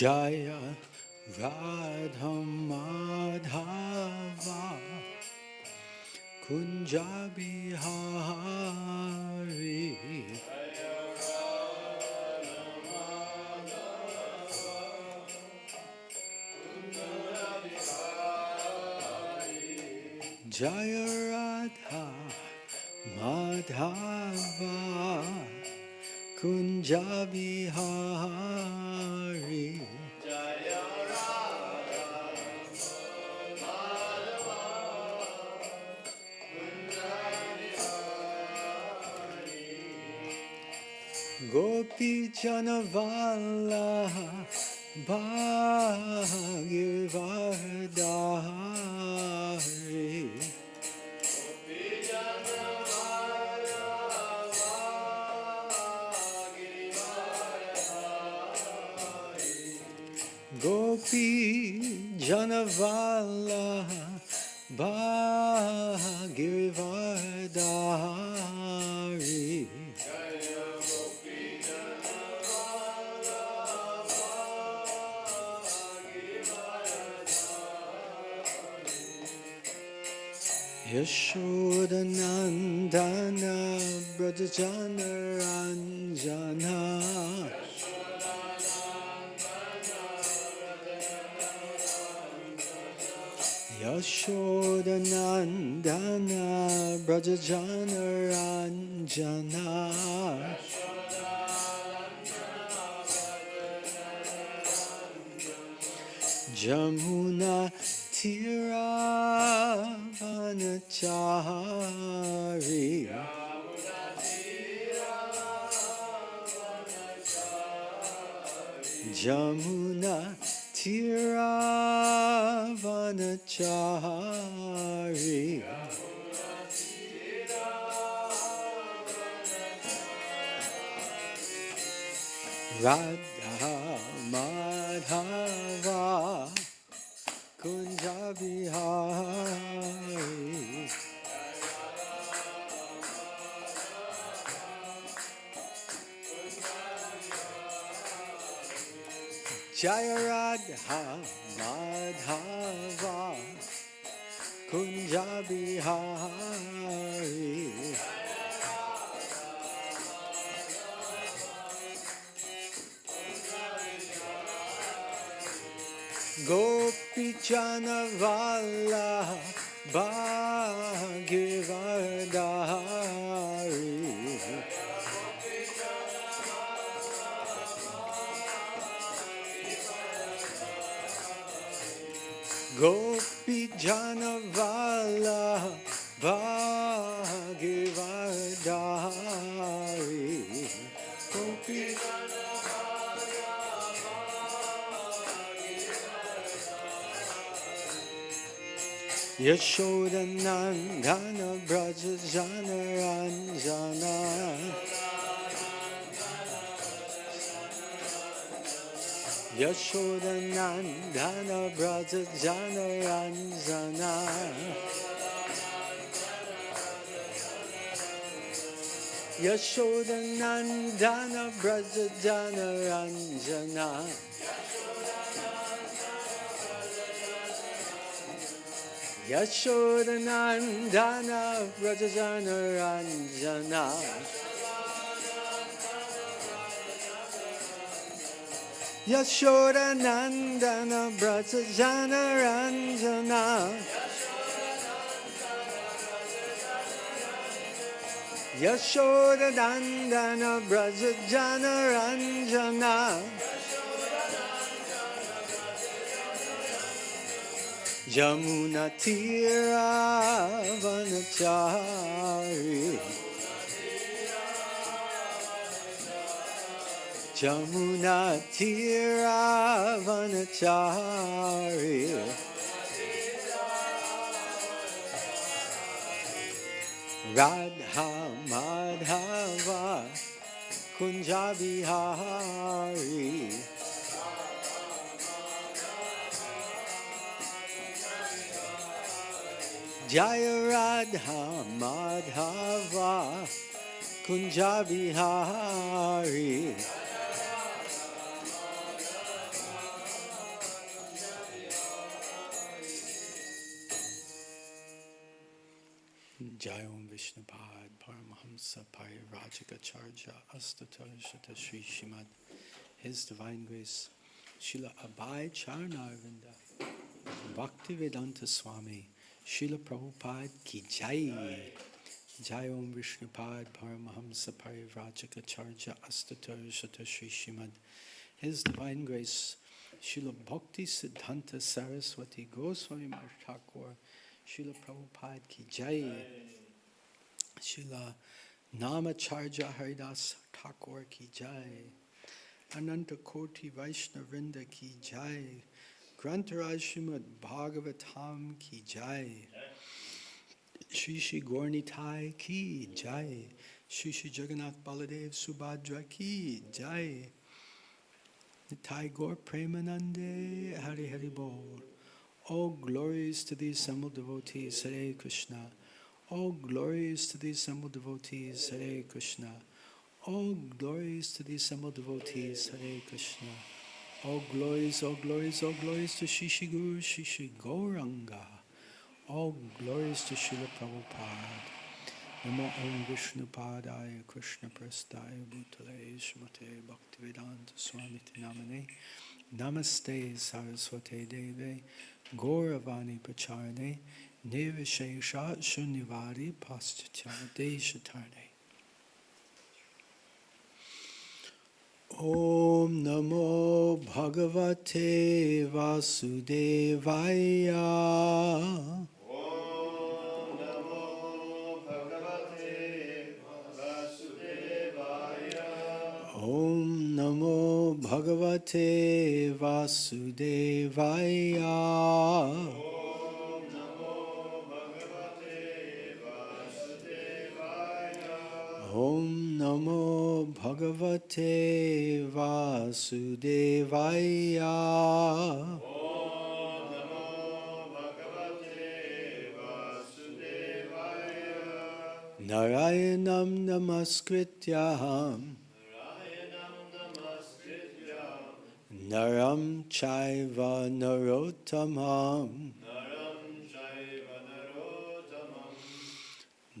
Jaya Radha Madhava Kunja Bihari Jaya Radha Madhava Kunja Bihari Gopi Janavala Bhagavardhari Gopi Janavala Bhagavardhari Yashodanandana Brajajana Ranjana Yashodanandana Brajajana Ranjana Jamuna Tiravanachari Jamuna Tiravanachari Radha Madhava Kunja Bihari Jaya Radha Madhava Kunja Bihari Gopi Janavala Bhagavardhari Gopi Janavala Bhagavardhari Gopi Yashodanandana Brajajana Ranjana Yashodanandana Brajajana Ranjana Yashodanandana Brajajana Ranjana Yashodanandana Brajajana Ranjana Yashodanandana Brajajana Ranjana Yashodanandana Brajajana Ranjana Yamuna Tiravanachari Yamuna Tiravanachari Radha Madhava Kunja Bihari Jaya Radha Madhava Kunja Bihari Jai Om Vishnupad Paramahamsa Parirajikacharya Astatarshata Sri Shrimad His Divine Grace Srila Abhay Charnarvinda Bhaktivedanta Swami Srila Prabhupada Ki Jai Jai Om Vishnupad Paramahamsa Parirajikacharya Astatarshata Sri Shrimad His Divine Grace Srila Bhakti Siddhanta Saraswati Goswami Maharaj Thakur Srila Prabhupada Ki Jai Srila Namacharya Haridas Thakur Ki Jai Ananta Koti Vaishnavrinda Ki Jai Grantaraj Srimad Bhagavatam Ki Jai Shri Shri Gaurnitai Ki Jai Shri Shri Jagannath Baladev Subhadra Ki Jai Nitai Gaur Premanande Hari Hari Bol. All glories to the assembled devotees, Hare Krishna. All glories to the assembled devotees, Hare Krishna. All glories to the assembled devotees, Hare Krishna. All glories to Shri Shri Guru, Shri Shri Gauranga. All glories to Srila Prabhupada. Namo Om Vishnupadaya Krishna Prastaya Bhutale Shrimate Bhaktivedanta Swami Namane. Namaste Saraswate Deve Gauravani Pracharne Nirvishesha Shunyavari Paschatya Deshatarne. Om Namo Bhagavate Vasudevaya. Om Namo Bhagavate Vasudevaya. Om Namo Bhagavate Vasudevaya. Om Namo Bhagavate Vasudevaya. Om Namo Bhagavate Vasudevaya. Om Namo Bhagavate Vasudevaya. Narayanam Namaskrityam Narayanam Namaskrityam Naram Chaiva Narottamam Naram Chaiva Narottamam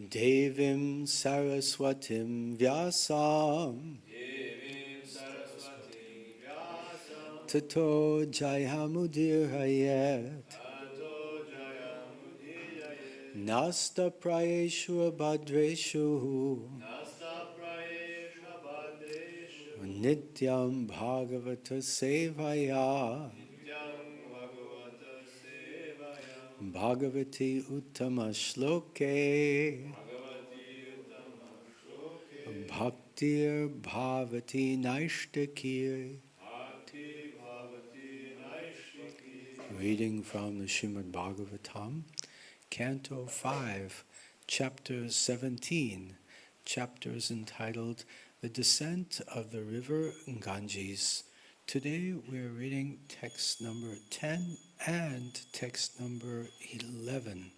Devim Saraswatim Vyasam Devim Saraswati Vyasam Tato Jayamudirayet Tato Jayamudiraye Nasta Prayeshu Abhadreshu Nasta Prayesha Bhadreshu Nityam Bhagavata Sevaya Nityam Bhagavata Sevaya Bhagavati Uttama Shloke Bhagavati Uttama Shloke Bhaktir Bhavati Naishtakir. Bhakti Bhavati Naishiki. Reading from the Srimad Bhagavatam, Canto 5, Chapter 17, chapters entitled The Descent of the River Ganges. Today we are reading text number 10 and text number 11.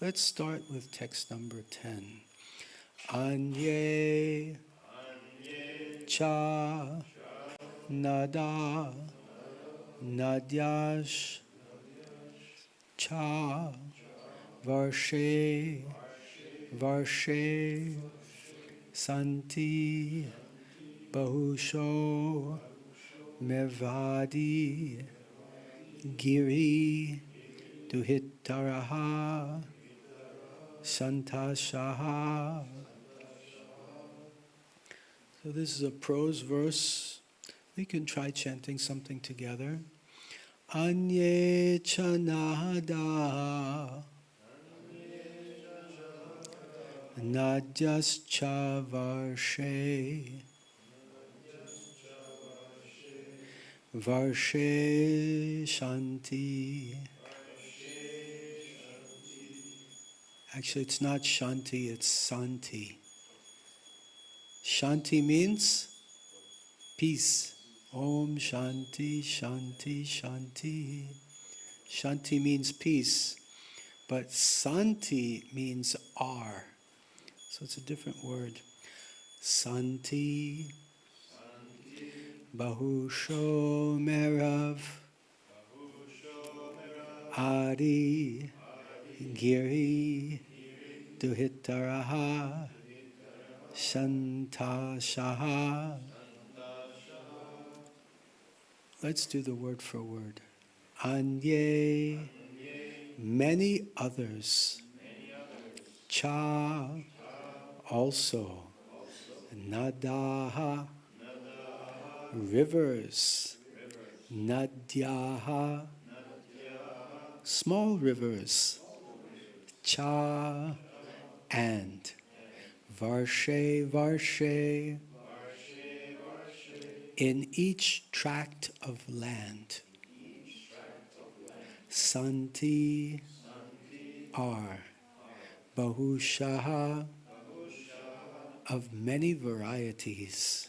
Let's start with text number 10. Anye cha nada nadyash cha varshe varshe santi bahusho mevadi giri duhitaraha santashaha. So this is a prose verse. We can try chanting something together. Anye chanada nadyascha varshe varshe shanti. Actually, it's not shanti, it's santi. Shanti means peace. Om Shanti, Shanti, Shanti. Shanti means peace, but Santi means R. So it's a different word. Santi, Bahusho Merav, Adi, Giri, Duhitaraha Shantashaha. Let's do the word for word. Anye, many others. Cha, also. Nadaha, rivers. Nadyaha, small rivers. Cha, and. Varshe, varshe, in each tract of land. Santi, are. Bahushaha, of many varieties.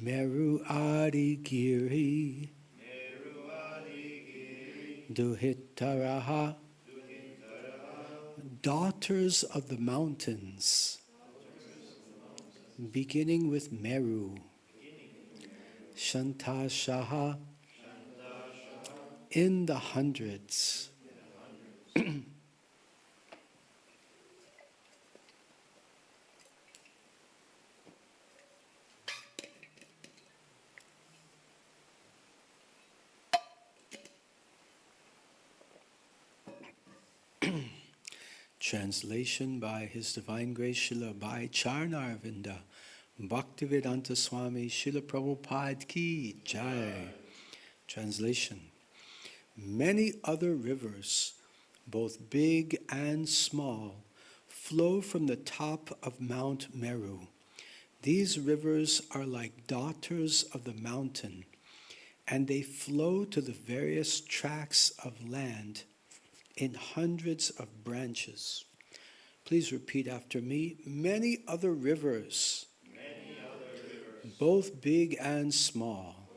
Meru Adi Giri, Duhitaraha, daughters of the mountains, beginning with Meru. Shantashaha, in the hundreds. Translation by His Divine Grace Srila Bhai Charnarvinda, Bhaktivedanta Swami Srila Prabhupada Ki Jai. Translation. Many other rivers, both big and small, flow from the top of Mount Meru. These rivers are like daughters of the mountain, and they flow to the various tracts of land in hundreds of branches. Please repeat after me. Many other rivers, both big and small,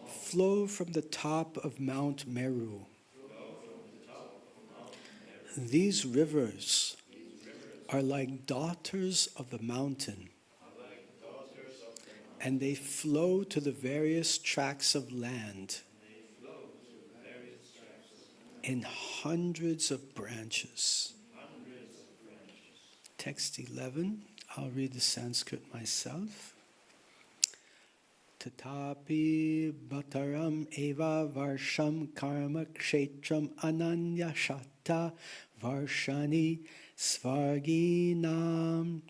flow from the top of Mount Meru. These rivers are like daughters of the mountain, and they flow to the various tracts of land in hundreds of branches. Text 11, I'll read the Sanskrit myself. Tatapi bhataram eva varsham karma kshetram ananya shatta varshani svarginam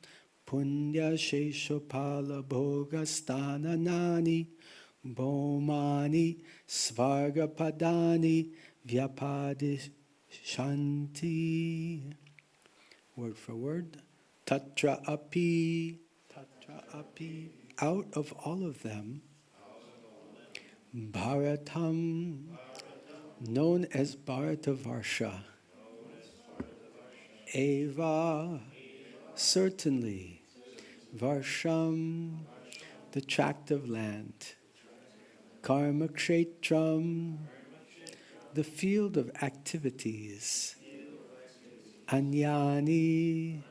punya sheshopala bhogastananani bhomani svargapadani vyapadishanti. Word for word. Tatra api, out of all of them, Bharatam, known as Bharatavarsha, Eva, certainly, Varsham, the tract of land, Karma Kshetram, the field of activities, Anyani,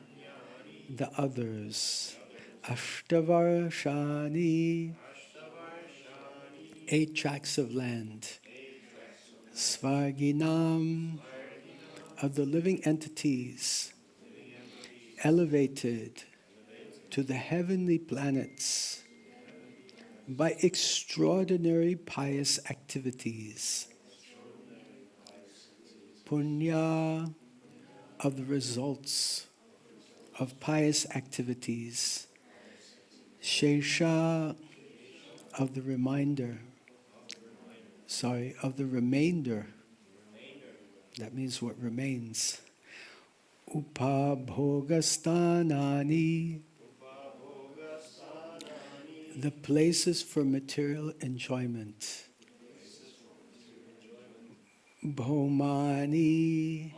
the others, Ashtavarshani, 8 tracts of land, Svarginam, of the living entities, elevated to the heavenly planets by extraordinary pious activities. Punya, of the results of pious activities. Shesha, of the remainder. That means what remains. Upabhogastanani, the places for material enjoyment. Bhomani,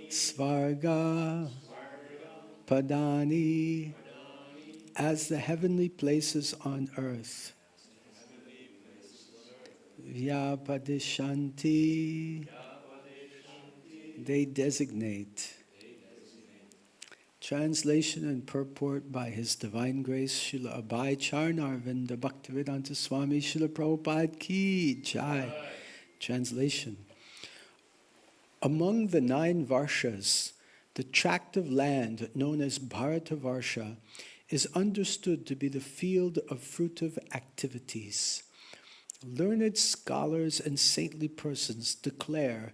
Svarga, Padani, as the heavenly places on earth. Vyapadishanti, they designate. Translation and purport by His Divine Grace Srila Abhay Charnarvinda Bhaktivedanta Swami Srila Prabhupada Ki Jai. Translation. Among the 9 Varshas, the tract of land known as Bharatavarsha is understood to be the field of fruitive activities. Learned scholars and saintly persons declare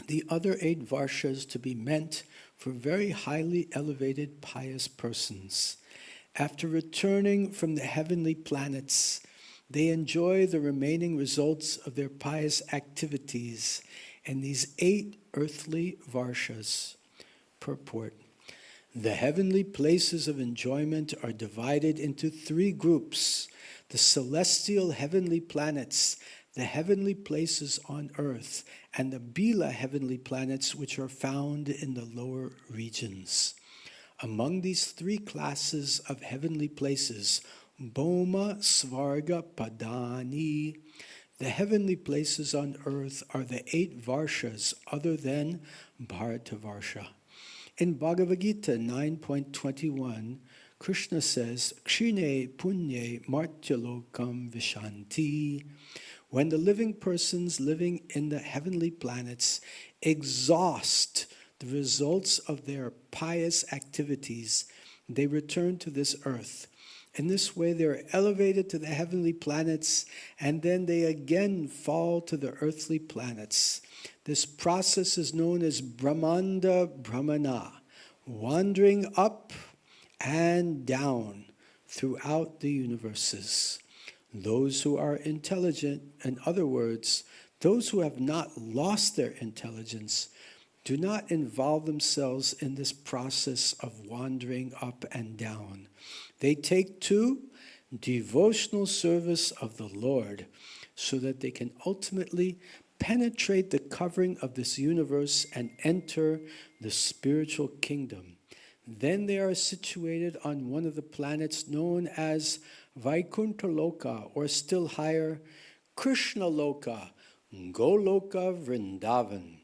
the other 8 Varshas to be meant for very highly elevated pious persons. After returning from the heavenly planets, they enjoy the remaining results of their pious activities in these 8 earthly Varshas. Purport. The heavenly places of enjoyment are divided into 3 groups: the celestial heavenly planets, the heavenly places on earth, and the Bila heavenly planets, which are found in the lower regions. Among these 3 classes of heavenly places, Boma, Svarga, Padani, the heavenly places on earth are the 8 Varshas other than Bharatavarsha. In Bhagavad Gita 9.21, Krishna says, Kshine punye martyalokam vishanti. When the living persons living in the heavenly planets exhaust the results of their pious activities, they return to this earth. In this way, they are elevated to the heavenly planets, and then they again fall to the earthly planets. This process is known as Brahmanda Brahmana, wandering up and down throughout the universes. Those who are intelligent, in other words, those who have not lost their intelligence, do not involve themselves in this process of wandering up and down. They take to devotional service of the Lord so that they can ultimately penetrate the covering of this universe and enter the spiritual kingdom. Then they are situated on one of the planets known as Vaikuntha Loka, or still higher, Krishna Loka, Goloka Vrindavan.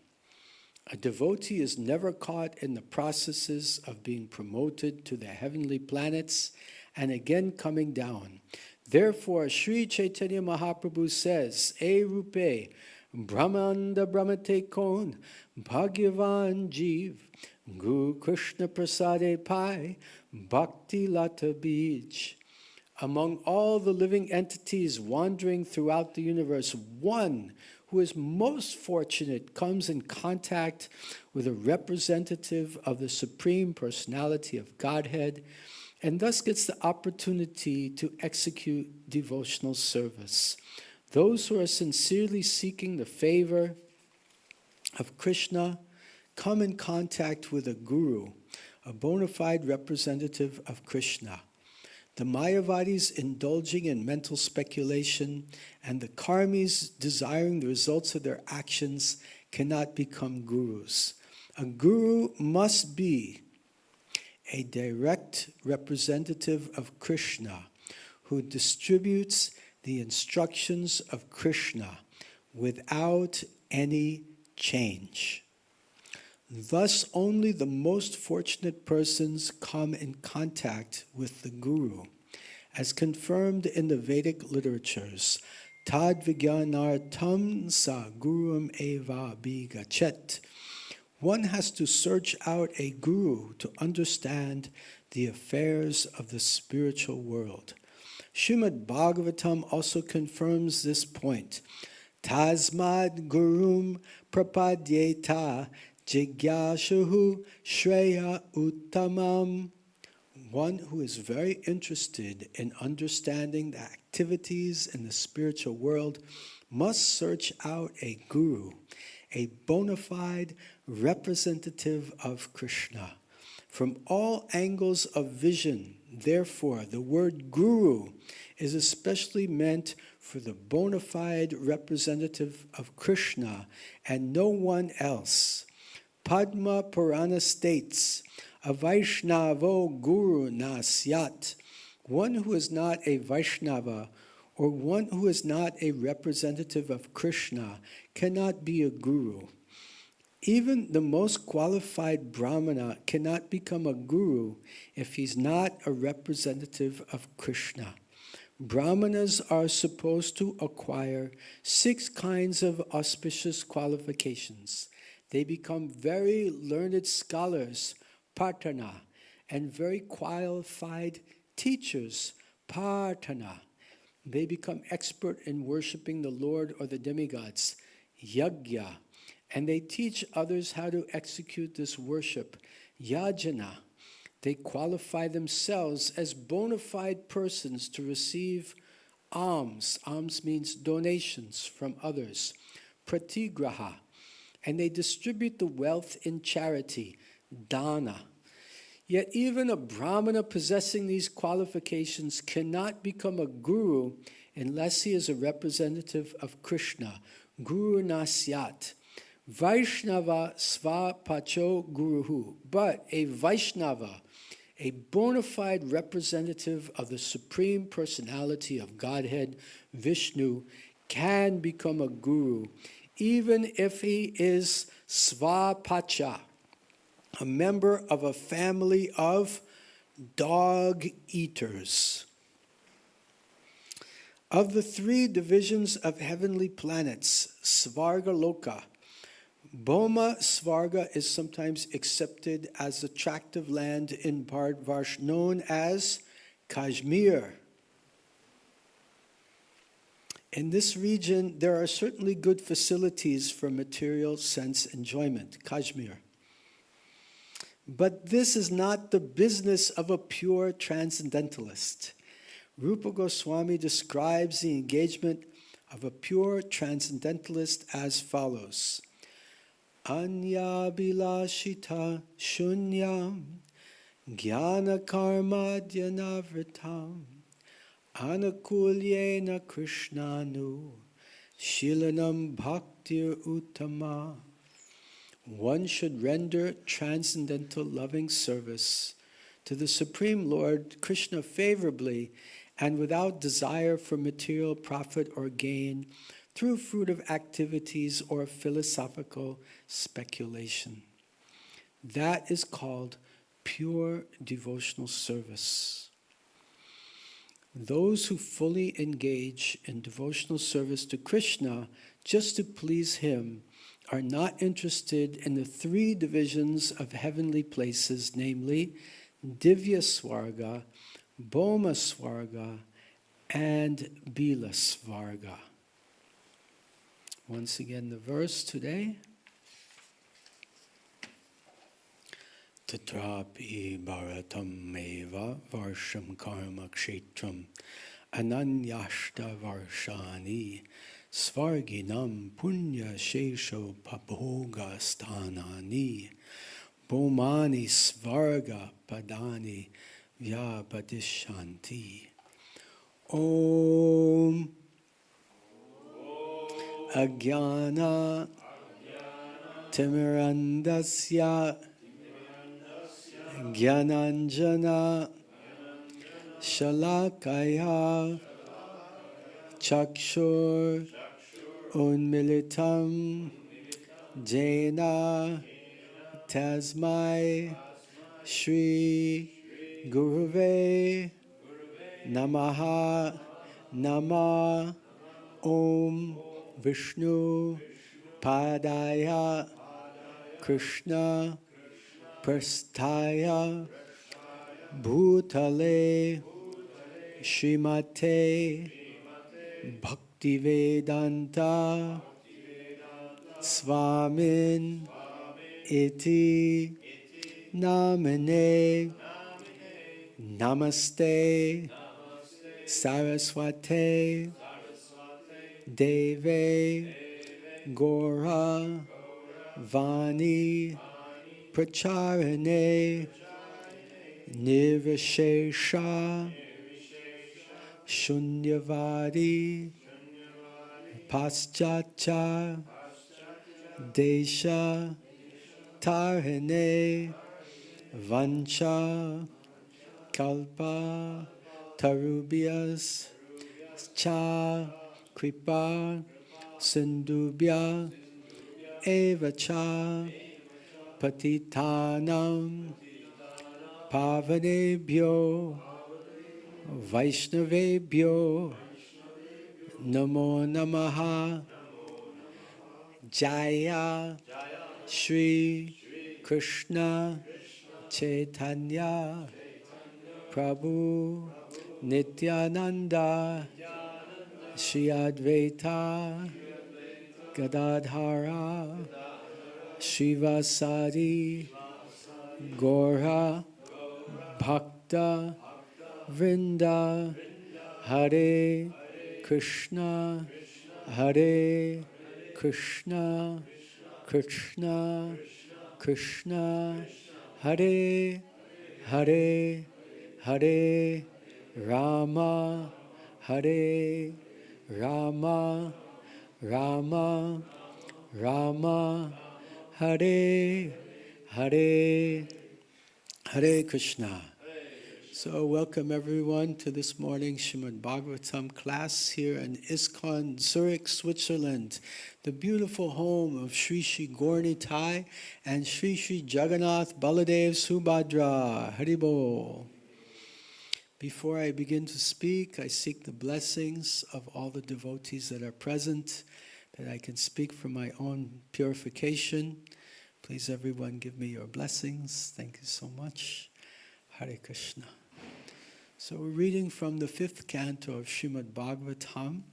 A devotee is never caught in the processes of being promoted to the heavenly planets and again coming down. Therefore, Sri Caitanya Mahaprabhu says, E Rupe, Brahmanda Brahmate Kon, Bhagavan Jeev, Guru Krishna Prasade Pai, Bhakti Lata Bij. Among all the living entities wandering throughout the universe, one who is most fortunate comes in contact with a representative of the Supreme Personality of Godhead and thus gets the opportunity to execute devotional service. Those who are sincerely seeking the favor of Krishna come in contact with a guru, a bona fide representative of Krishna. The Mayavadis indulging in mental speculation and the Karmis desiring the results of their actions cannot become gurus. A guru must be a direct representative of Krishna who distributes the instructions of Krishna without any change. Thus, only the most fortunate persons come in contact with the Guru, as confirmed in the Vedic literatures. Tad vigyanartam sa gurum eva bigachet. One has to search out a guru to understand the affairs of the spiritual world. Srimad Bhagavatam also confirms this point. Tasmad gurum prapadyeta Jigyashuhu Shreya Uttamam. One who is very interested in understanding the activities in the spiritual world must search out a guru, a bona fide representative of Krishna. From all angles of vision, therefore, the word guru is especially meant for the bona fide representative of Krishna and no one else. Padma Purana states, a Vaishnavo Guru na syat. One who is not a Vaishnava or one who is not a representative of Krishna cannot be a guru. Even the most qualified Brahmana cannot become a guru if he's not a representative of Krishna. Brahmanas are supposed to acquire 6 kinds of auspicious qualifications. They become very learned scholars, partana, and very qualified teachers, partana. They become expert in worshiping the Lord or the demigods, yajna, and they teach others how to execute this worship, yajana. They qualify themselves as bona fide persons to receive alms. Alms means donations from others, pratigraha, and they distribute the wealth in charity, dana. Yet even a brahmana possessing these qualifications cannot become a guru unless he is a representative of Krishna, guru nasyat. Vaishnava svapacho guruhu. But a Vaishnava, a bona fide representative of the Supreme Personality of Godhead, Vishnu, can become a guru, even if he is svapacha, a member of a family of dog eaters. Of the 3 divisions of heavenly planets, Svarga Loka, Bhoma Svarga is sometimes accepted as the tract of land in Bharatvarsh known as Kashmir. In this region, there are certainly good facilities for material sense enjoyment, Kashmir. But this is not the business of a pure transcendentalist. Rupa Goswami describes the engagement of a pure transcendentalist as follows. Anya bilashita shunyam jnana karma dhyanavritam anakulyena krishnanu shilanam bhaktir uttama. One should render transcendental loving service to the Supreme Lord Krishna favorably and without desire for material profit or gain through fruitive activities or philosophical speculation. That is called pure devotional service. Those who fully engage in devotional service to Krishna just to please him are not interested in the 3 divisions of heavenly places, namely Divya Svarga, Bhoma Svarga, and Bila Svarga. Once again, the verse today. Tatrapi bharatam eva varsham karma kshetram ananyashta varshani svarginam punya shesho pabhoga sthanani bhomani svarga padani vyapadishanti. Om Ajnana Timirandasya Jnananjana Shalakaya Chakshur Unmilitam Jena Tasmai Shri Guruve Namaha Nama Om Vishnu Padaya Krishna Prasthaya Bhutale Shrimate Bhaktivedanta Swamin Iti Namane Namaste Saraswate Deve Gora Vani Pracharane Nirvishesha Shunyavadi Paschatya Desha Tarhane Vancha Kalpa Tarubhyas Cha Kripa Sindubhya Evacha Patitanam Pavanebhyo Vaishnavebhyo Namo Namaha Jaya Shri Krishna Caitanya Prabhu Nityananda Shri Advaita Gadadhara Shivasari Gaura Bhakta Vrinda Hare Krishna Hare Krishna Krishna Krishna Hare Hare Hare Rama Hare Rama Rama Rama Hare Hare Hare Krishna. So welcome everyone to this morning's Srimad Bhagavatam class here in ISKCON, Zurich, Switzerland, the beautiful home of Sri Sri Gaurnitai and Sri Sri Jagannath Baladev Subhadra. Haribol. Before I begin to speak, I seek the blessings of all the devotees that are present, that I can speak for my own purification. Please everyone give me your blessings. Thank you so much. Hare Krishna. So we're reading from the 5th canto of Srimad Bhagavatam,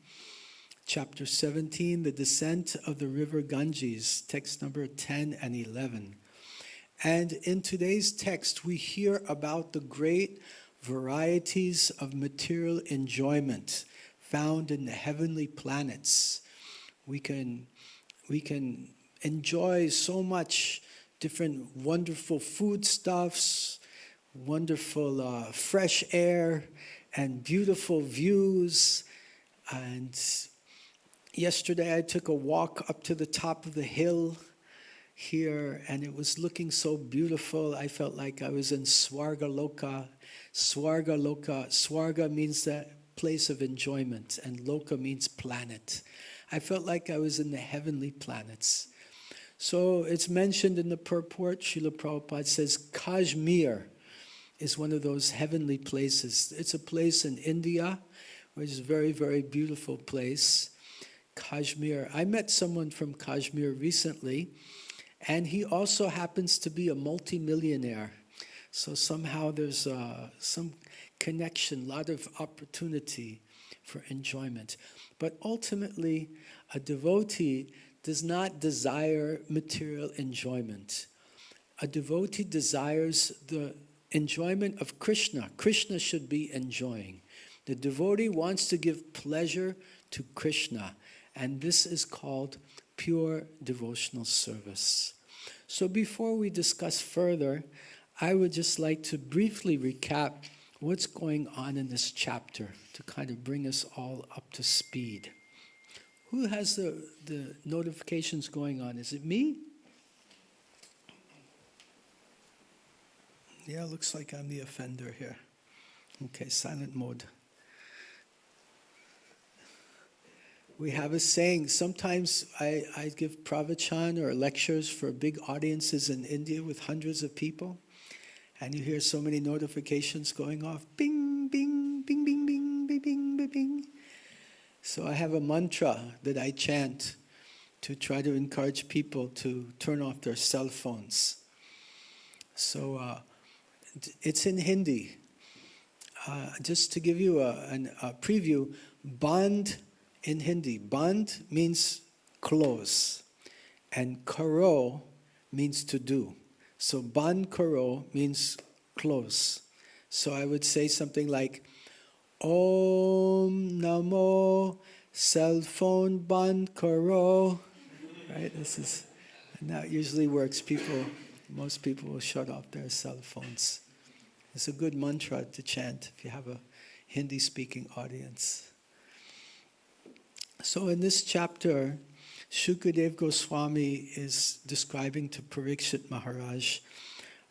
chapter 17, the descent of the river Ganges, text number 10 and 11. And in today's text, we hear about the great varieties of material enjoyment found in the heavenly planets. We can enjoy so much different wonderful foodstuffs, wonderful fresh air and beautiful views. And yesterday I took a walk up to the top of the hill here, and it was looking so beautiful. I felt like I was in Swargaloka. Swarga means the place of enjoyment, and Loka means planet. I felt like I was in the heavenly planets. So it's mentioned in the purport, Srila Prabhupada says Kashmir is one of those heavenly places. It's a place in India, which is a very, very beautiful place. Kashmir. I met someone from Kashmir recently, and he also happens to be a multimillionaire. So somehow there's some connection, a lot of opportunity for enjoyment. But ultimately, a devotee does not desire material enjoyment. A devotee desires the enjoyment of Krishna. Krishna should be enjoying. The devotee wants to give pleasure to Krishna, and this is called pure devotional service. So before we discuss further, I would just like to briefly recap what's going on in this chapter to kind of bring us all up to speed. Who has the notifications going on? Is it me? Yeah, looks like I'm the offender here. Okay, silent mode. We have a saying, sometimes I give pravachan or lectures for big audiences in India with hundreds of people, and you hear so many notifications going off, bing, bing, bing, bing, bing, bing, bing, bing, bing. So I have a mantra that I chant to try to encourage people to turn off their cell phones. So it's in Hindi. Just to give you a preview, Band in Hindi. Band means close, and karo means to do. So Band karo means close. So I would say something like, Om Namo Cell Phone Band Karo. Right? And that usually works. Most people will shut off their cell phones. It's a good mantra to chant if you have a Hindi-speaking audience. So in this chapter, Shukadev Goswami is describing to Parikshit Maharaj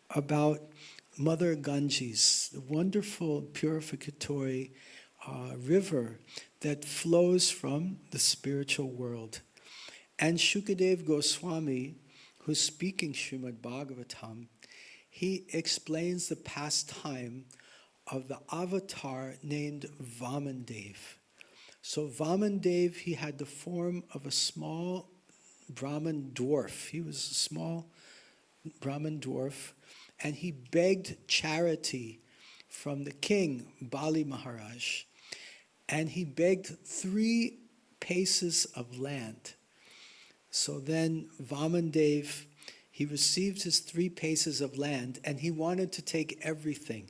about Mother Ganges, the wonderful purificatory river that flows from the spiritual world. And Shukadev Goswami, who's speaking Srimad Bhagavatam, he explains the pastime of the avatar named Vamandev. So Vamandev, he had the form of a small Brahmin dwarf. He was a small Brahmin dwarf, and he begged charity from the king, Bali Maharaj. And he begged 3 paces of land. So then Vamandev, he received his 3 paces of land, and he wanted to take everything.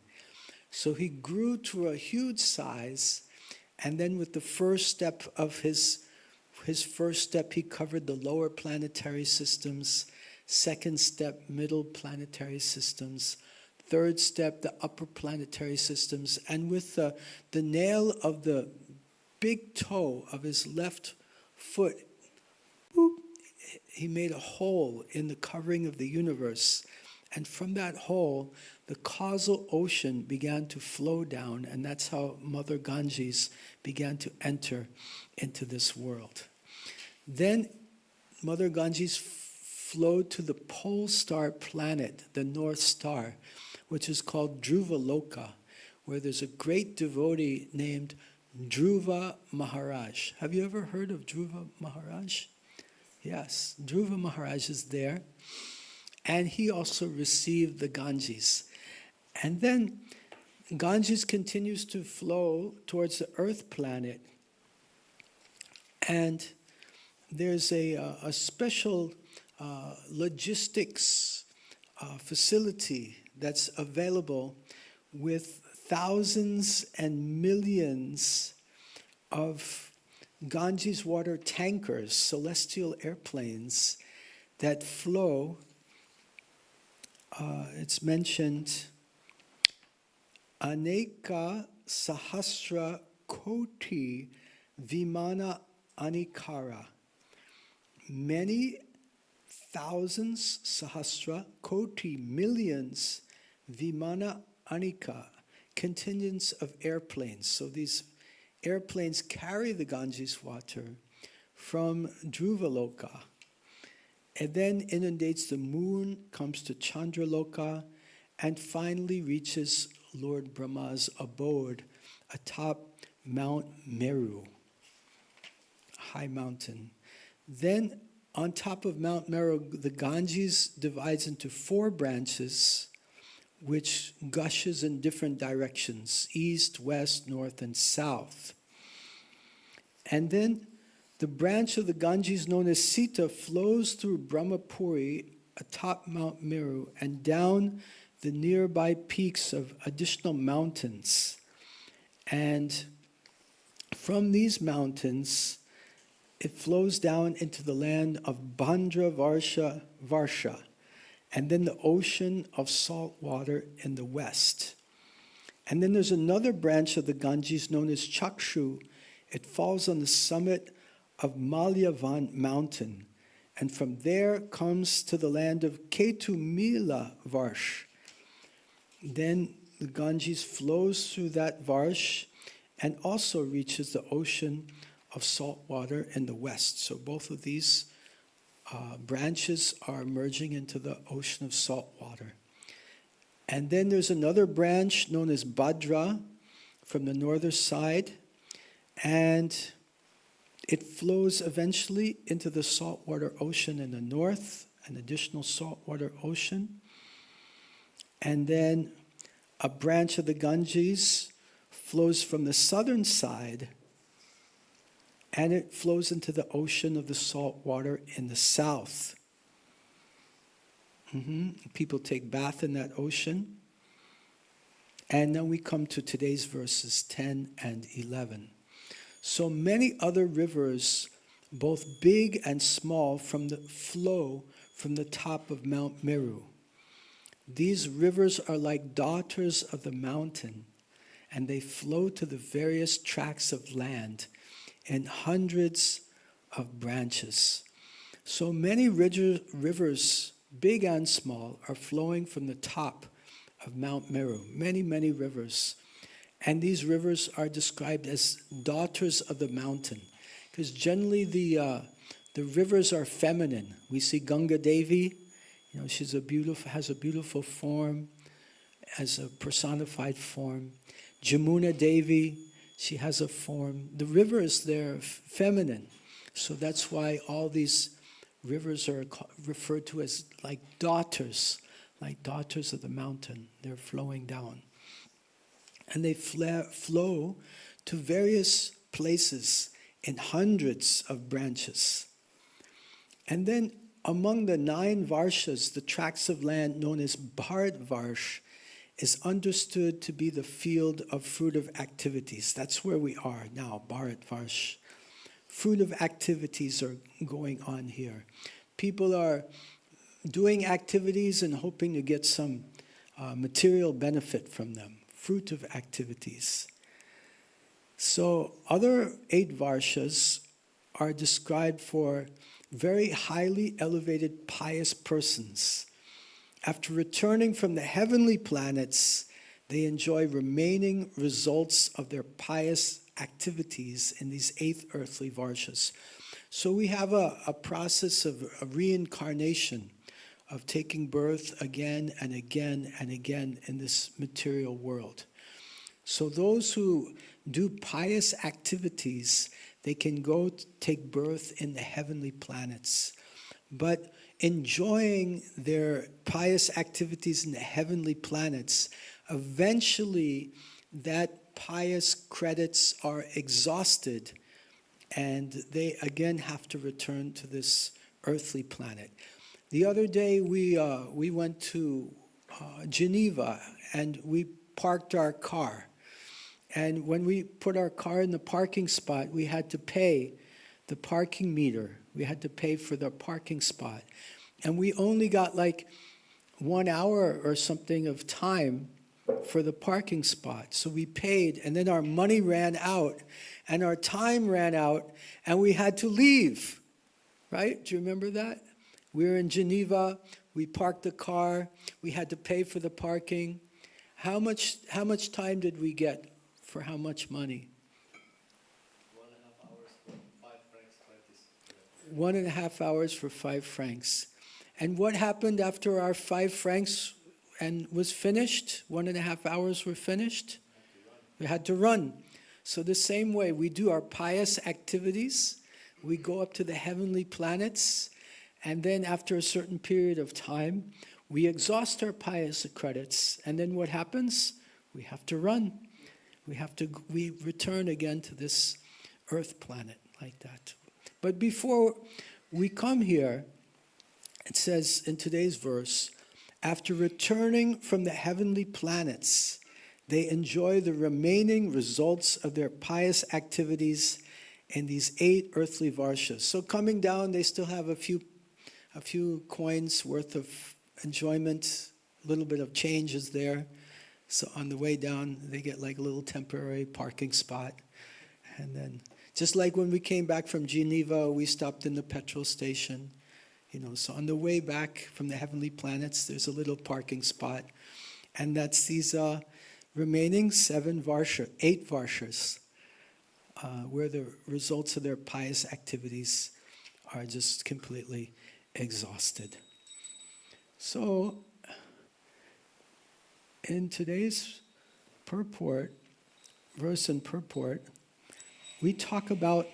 So he grew to a huge size, and then with the first step of his first step, he covered the lower planetary systems, second step, middle planetary systems, third step, the upper planetary systems, and with the nail of the big toe of his left foot, boop, he made a hole in the covering of the universe. And from that hole, the causal ocean began to flow down, and that's how Mother Ganges began to enter into this world. Then Mother Ganges flowed to the pole star planet, the North Star, which is called Dhruva Loka, where there's a great devotee named Dhruva Maharaj. Have you ever heard of Dhruva Maharaj? Yes, Dhruva Maharaj is there. And he also received the Ganges. And then Ganges continues to flow towards the Earth planet. And there's a special logistics facility that's available with thousands and millions of Ganges water tankers, celestial airplanes that flow. It's mentioned, Aneka Sahasra Koti Vimana Anikara. Many thousands, Sahasra, Koti, millions, Vimana Anika, contingents of airplanes. So these airplanes carry the Ganges water from Dhruvaloka, and then inundates the moon, comes to Chandraloka, and finally reaches Lord Brahma's abode atop Mount Meru, a high mountain. Then on top of Mount Meru, the Ganges divides into 4 branches, which gushes in different directions, east, west, north, and south. And then the branch of the Ganges known as Sita flows through Brahmapuri atop Mount Meru and down the nearby peaks of additional mountains. And from these mountains, it flows down into the land of Bandra Varsha, and then the ocean of salt water in the west. And then there's another branch of the Ganges known as Chakshu. It falls on the summit of Malyavan mountain, and from there comes to the land of Ketumila Varsh. Then the Ganges flows through that Varsh and also reaches the ocean of salt water in the west. So both of these branches are merging into the ocean of salt water. And then there's another branch known as Bhadra from the northern side, and it flows eventually into the saltwater ocean in the north, an additional saltwater ocean. And then a branch of the Ganges flows from the southern side, and it flows into the ocean of the salt water in the south. People take bath in that ocean. And then we come to today's verses 10 and 11. So many other rivers, both big and small, flow from the top of Mount Meru. These rivers are like daughters of the mountain, and they flow to the various tracts of land in hundreds of branches. So many rivers, big and small, are flowing from the top of Mount Meru. Many, many rivers. And these rivers are described as daughters of the mountain, because generally the rivers are feminine. We see Ganga Devi, has a beautiful form, as a personified form. Jamuna Devi, she has a form. The rivers, they're feminine. So that's why all these rivers are referred to as like daughters of the mountain. They're flowing down. And they flow to various places in hundreds of branches. And then among the 9 varshas, the tracts of land known as Bharatvarsh is understood to be the field of fruitive activities. That's where we are now, Bharatvarsh. Fruitive activities are going on here. People are doing activities and hoping to get some material benefit from them. Fruitive activities. So other 8 varshas are described for very highly elevated pious persons. After returning from the heavenly planets, they enjoy remaining results of their pious activities in these 8 earthly varshas. So we have a process of a reincarnation, of taking birth again and again and again in this material world. So those who do pious activities, they can go take birth in the heavenly planets. But enjoying their pious activities in the heavenly planets, eventually that pious credits are exhausted and they again have to return to this earthly planet. The other day we went to Geneva and we parked our car. And when we put our car in the parking spot, we had to pay the parking meter. We had to pay for the parking spot. And we only got like 1 hour or something of time for the parking spot. So we paid, and then our money ran out, and our time ran out, and we had to leave. Right? Do you remember that? We were in Geneva, we parked the car, we had to pay for the parking. How much time did we get? For how much money? 1.5 hours for 5 francs. 1.5 hours for 5 francs. And what happened after our 5 francs and was finished? 1.5 hours were finished? We had to run. So the same way, we do our pious activities, we go up to the heavenly planets, and then after a certain period of time, we exhaust our pious credits. And then what happens? We have to run. We return again to this earth planet like that. But before we come here, it says in today's verse, after returning from the heavenly planets, they enjoy the remaining results of their pious activities in these 8 earthly varshas. So coming down, they still have a few coins worth of enjoyment, a little bit of change is there. So on the way down, they get like a little temporary parking spot. And then, just like when we came back from Geneva, we stopped in the petrol station. So on the way back from the heavenly planets, there's a little parking spot. And that's these remaining 8 varshas, where the results of their pious activities are just completely exhausted. So, in today's verse and purport, we talk about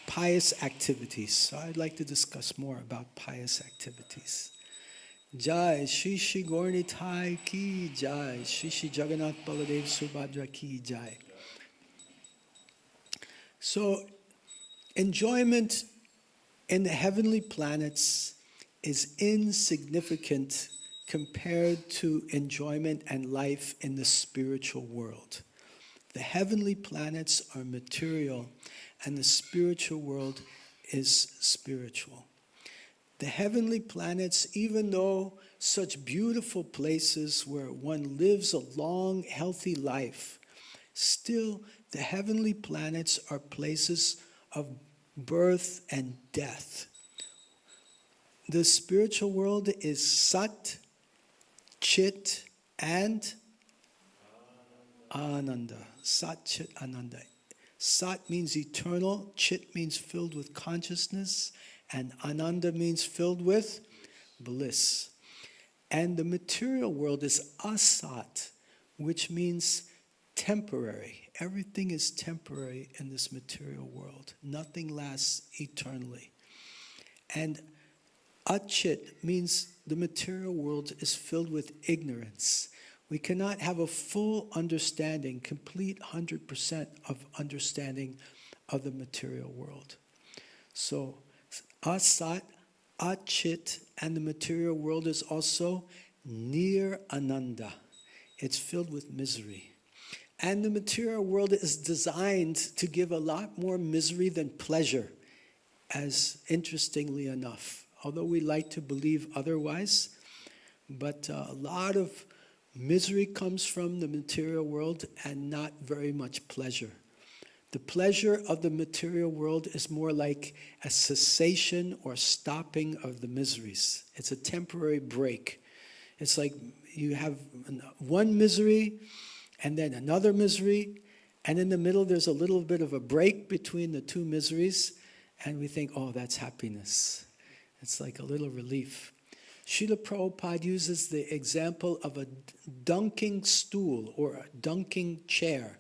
pious activities. So I'd like to discuss more about pious activities. Jai Shri Shri Gaurnitai ki Jai, Shri Shri Jagannath Baladev Subhadra ki Jai. So enjoyment in the heavenly planets is insignificant compared to enjoyment and life in the spiritual world. The heavenly planets are material, and the spiritual world is spiritual. The heavenly planets, even though such beautiful places where one lives a long, healthy life, still the heavenly planets are places of birth and death. The spiritual world is Sat, Chit, and Ananda. Sat, Chit, Ananda. Sat means eternal, Chit means filled with consciousness, and Ananda means filled with bliss. And the material world is Asat, which means temporary. Everything is temporary in this material world. Nothing lasts eternally. And achit means the material world is filled with ignorance. We cannot have a full understanding, complete 100% of understanding of the material world. So, asat, achit, and the material world is also near ananda. It's filled with misery. And the material world is designed to give a lot more misery than pleasure, as interestingly enough. Although we like to believe otherwise, but a lot of misery comes from the material world and not very much pleasure. The pleasure of the material world is more like a cessation or stopping of the miseries. It's a temporary break. It's like you have one misery and then another misery, and in the middle there's a little bit of a break between the two miseries, and we think, oh, that's happiness. It's like a little relief. Srila Prabhupada uses the example of a dunking stool or a dunking chair,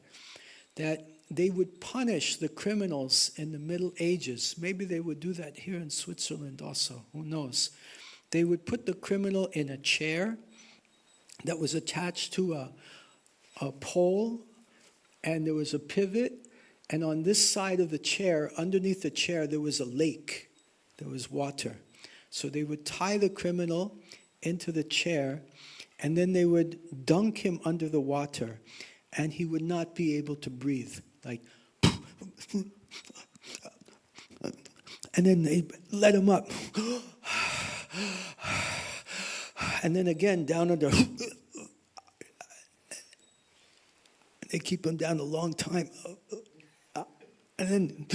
that they would punish the criminals in the Middle Ages. Maybe they would do that here in Switzerland also, who knows. They would put the criminal in a chair that was attached to a pole, and there was a pivot, and on this side of the chair, underneath the chair, there was a lake, there was water. So they would tie the criminal into the chair, and then they would dunk him under the water, and he would not be able to breathe. Like, and then they let him up. And then again, down under. They keep him down a long time. And then,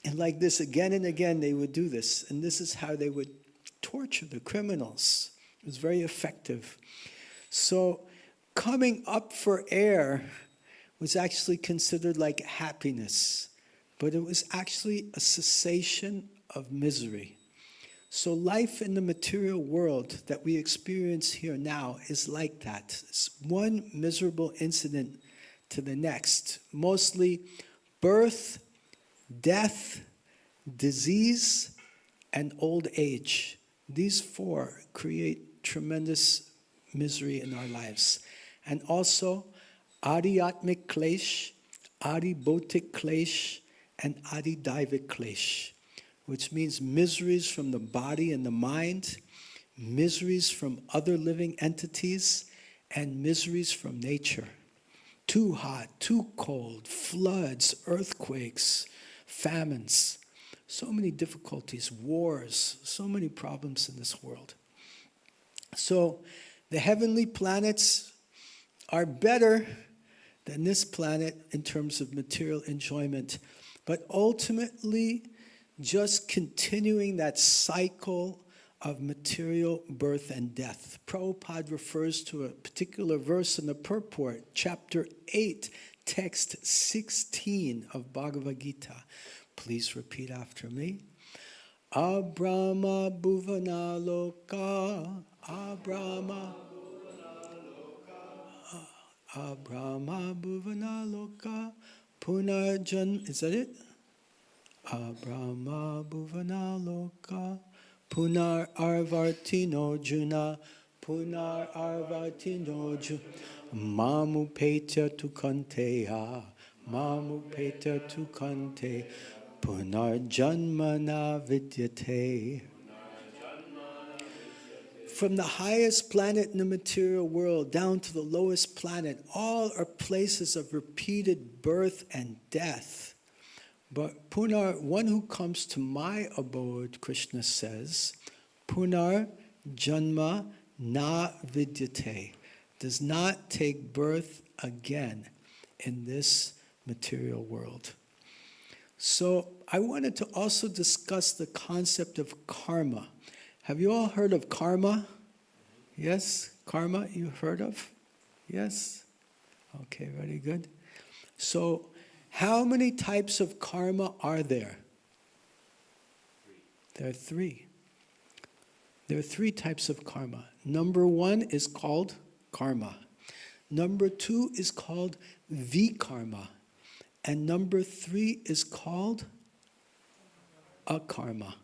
and like this again and again, they would do this. And this is how they would torture the criminals. It was very effective. So coming up for air was actually considered like happiness, but it was actually a cessation of misery. So life in the material world that we experience here now is like that. It's one miserable incident to the next. Mostly birth, death, disease, and old age. These four create tremendous misery in our lives. And also adhyatmik klesh, adhibautik klesh, and adhidaivik klesh, which means miseries from the body and the mind, miseries from other living entities, and miseries from nature. Too hot, too cold, floods, earthquakes, famines, so many difficulties, wars, so many problems in this world. So the heavenly planets are better than this planet in terms of material enjoyment, but ultimately just continuing that cycle of material birth and death. Prabhupada refers to a particular verse in the purport, chapter 8, text 16 of Bhagavad Gita. Please repeat after me. Abrahma bhuvana loka, Abrahma bhuvana loka, punarjan, is that it? Abrahma bhuvana loka, punar arvartino juna, punar arvartino juna, mamu petya tukanteya, mamu petya tukante, punar janmana vidyate. From the highest planet in the material world down to the lowest planet, all are places of repeated birth and death. But Punar, one who comes to my abode, Krishna says, Punar janma na vidyate, does not take birth again in this material world. So I wanted to also discuss the concept of karma. Have you all heard of karma? Yes? Karma you heard of? Yes? Okay, very good. So how many types of karma are there? There are three. There are three types of karma. Number one is called karma. Number two is called vikarma. And number three is called akarma.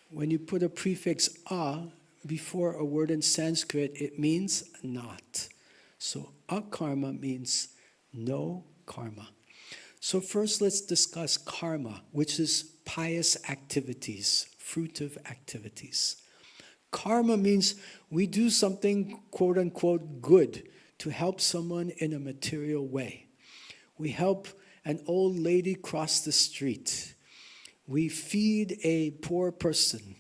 When you put a prefix a before a word in Sanskrit, it means not. So akarma means no karma. So first let's discuss karma, which is pious activities, fruitive activities. Karma means we do something quote unquote good to help someone in a material way. We help an old lady cross the street. We feed a poor person.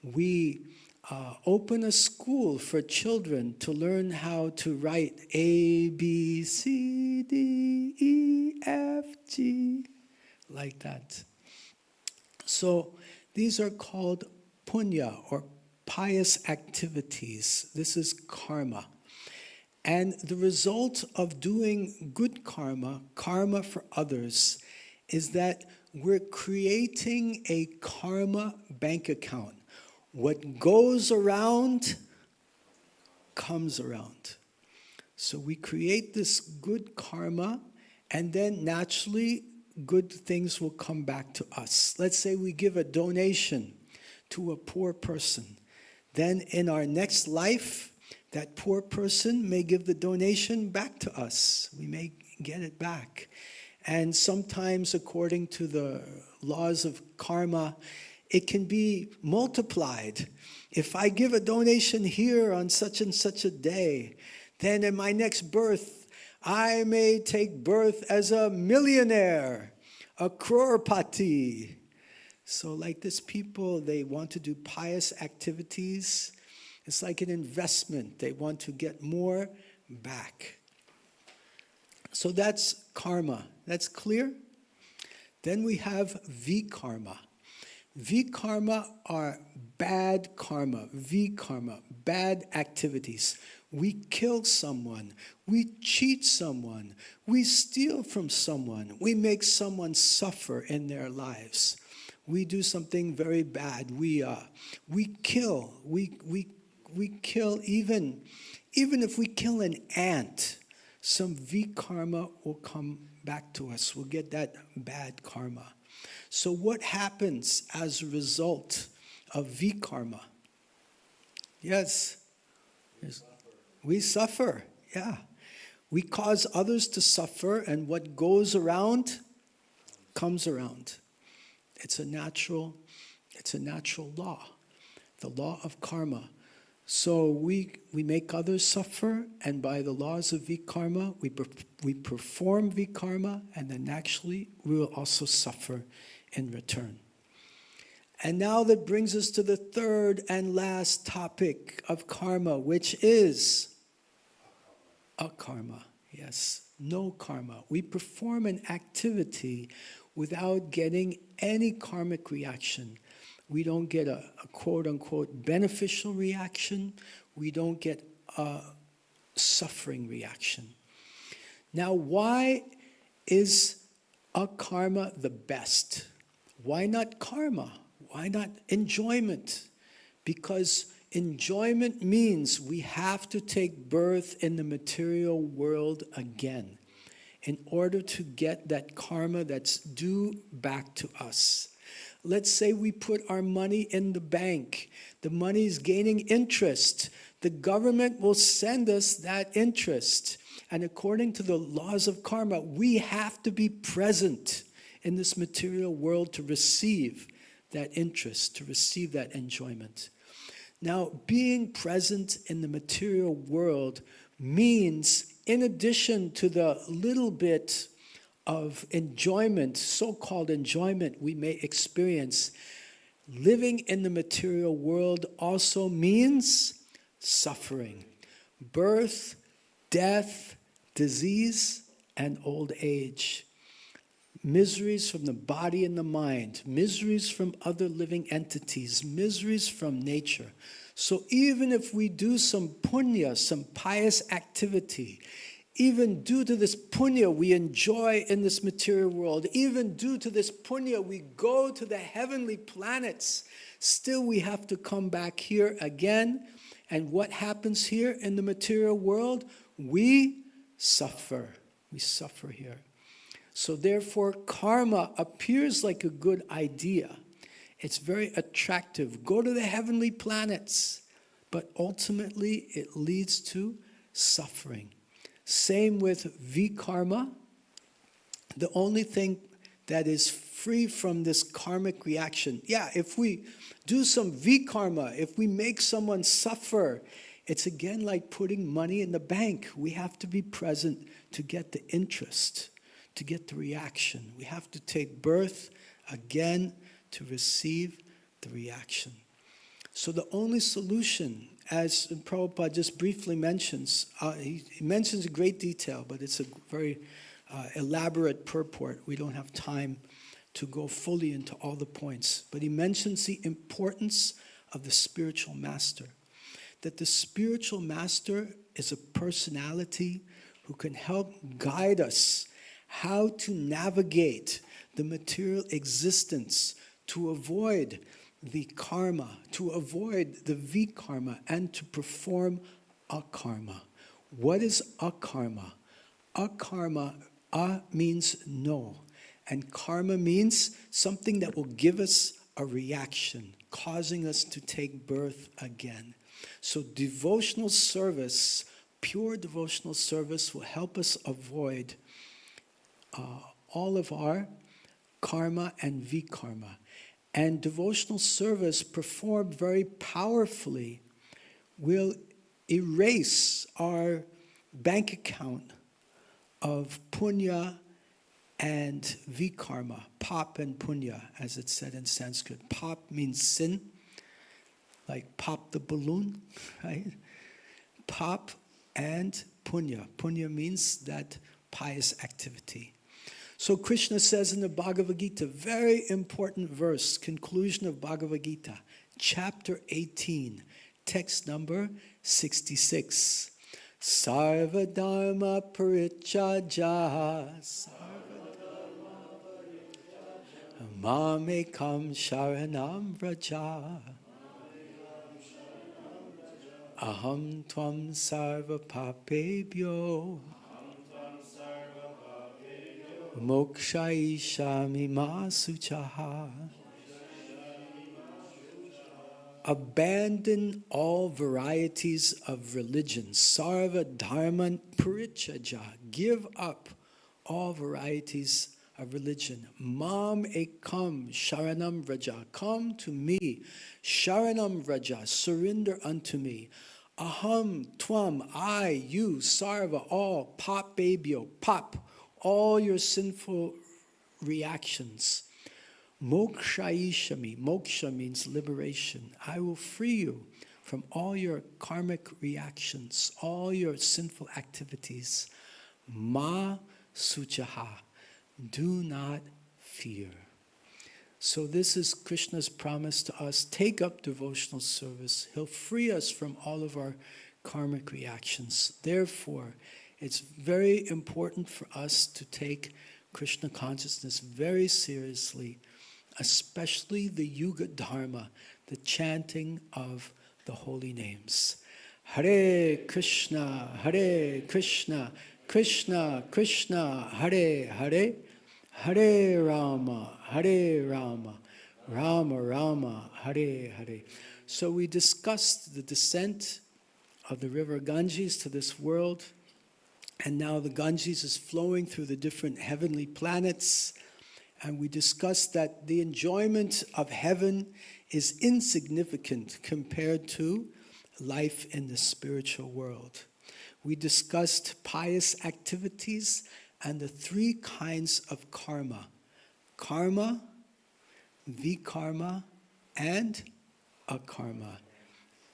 We open a school for children to learn how to write A, B, C, D, E, F, G, like that. So these are called punya, or pious activities. This is karma. And the result of doing good karma, karma for others, is that we're creating a karma bank account. What goes around comes around. So we create this good karma, and then naturally good things will come back to us. Let's say we give a donation to a poor person. Then in our next life, that poor person may give the donation back to us. We may get it back. And sometimes, according to the laws of karma, it can be multiplied. If I give a donation here on such and such a day, then in my next birth, I may take birth as a millionaire, a crorepati. So like this, people, they want to do pious activities. It's like an investment. They want to get more back. So that's karma. That's clear? Then we have vikarma. Vikarma are bad karma, vikarma, bad activities. We kill someone, we cheat someone, we steal from someone, we make someone suffer in their lives. We do something very bad. We kill. We kill even if we kill an ant, some vikarma will come back to us. We'll get that bad karma. So what happens as a result of vikarma? Yes. We suffer. Yeah. We cause others to suffer, and what goes around comes around. It's a natural law, the law of karma. So we make others suffer, and by the laws of vikarma, we perform vikarma, and then naturally we will also suffer in return. And now that brings us to the third and last topic of karma, which is akarma. Yes, no karma. We perform an activity without getting any karmic reaction. We don't get a quote-unquote beneficial reaction. We don't get a suffering reaction. Now, why is akarma the best? Why not karma? Why not enjoyment? Because enjoyment means we have to take birth in the material world again in order to get that karma that's due back to us. Let's say we put our money in the bank. The money is gaining interest. The government will send us that interest. And according to the laws of karma, we have to be present in this material world to receive that interest, to receive that enjoyment. Now, being present in the material world means, in addition to the little bit of enjoyment, so-called enjoyment we may experience, living in the material world also means suffering. Birth, death, disease, and old age. Miseries from the body and the mind, miseries from other living entities, miseries from nature. So even if we do some punya, some pious activity, even due to this punya we enjoy in this material world, even due to this punya we go to the heavenly planets, still we have to come back here again. And what happens here in the material world? We suffer. We suffer here. So therefore, karma appears like a good idea. It's very attractive. Go to the heavenly planets. But ultimately, it leads to suffering. Same with vikarma. The only thing that is free from this karmic reaction. Yeah, if we do some vikarma, if we make someone suffer, it's again like putting money in the bank. We have to be present to get the interest, to get the reaction. We have to take birth again to receive the reaction. So the only solution, as Prabhupada just briefly mentions, he mentions in great detail, but it's a very elaborate purport. We don't have time to go fully into all the points. But he mentions the importance of the spiritual master. That the spiritual master is a personality who can help guide us how to navigate the material existence to avoid the karma, to avoid the vikarma, and to perform akarma. What is akarma? Akarma, means no. And karma means something that will give us a reaction, causing us to take birth again. So devotional service, pure devotional service, will help us avoid all of our karma and vikarma. And devotional service performed very powerfully will erase our bank account of punya and vikarma, pop and punya, as it's said in Sanskrit. Pop means sin, like pop the balloon, right? Pop and punya. Punya means that pious activity. So Krishna says in the Bhagavad Gita, very important verse, conclusion of Bhagavad Gita, chapter 18, text number 66. Sarva dharma parityajya mamekam sharanam vraja aham tvam sarva papebhyo mokshayishami masuchaha. Abandon all varieties of religion. Sarva dharman parityajya. Give up all varieties of religion. Mam ekam sharanam vraja. Come to me. Sharanam vraja. Surrender unto me. Aham tvam. I, you, sarva, all. Papebhyo. Pop. All your sinful reactions. Mokshayishami. Moksha means liberation. I will free you from all your karmic reactions, all your sinful activities. Ma suchaha. Do not fear. So this is Krishna's promise to us. Take up devotional service. He'll free us from all of our karmic reactions. Therefore, it's very important for us to take Krishna consciousness very seriously, especially the Yuga Dharma, the chanting of the holy names. Hare Krishna, Krishna Krishna, Hare Hare, Hare Rama, Rama Rama, Hare Hare. So we discussed the descent of the river Ganges to this world, and now the Ganges is flowing through the different heavenly planets. And we discussed that the enjoyment of heaven is insignificant compared to life in the spiritual world. We discussed pious activities and the three kinds of karma. Karma, vikarma, and akarma.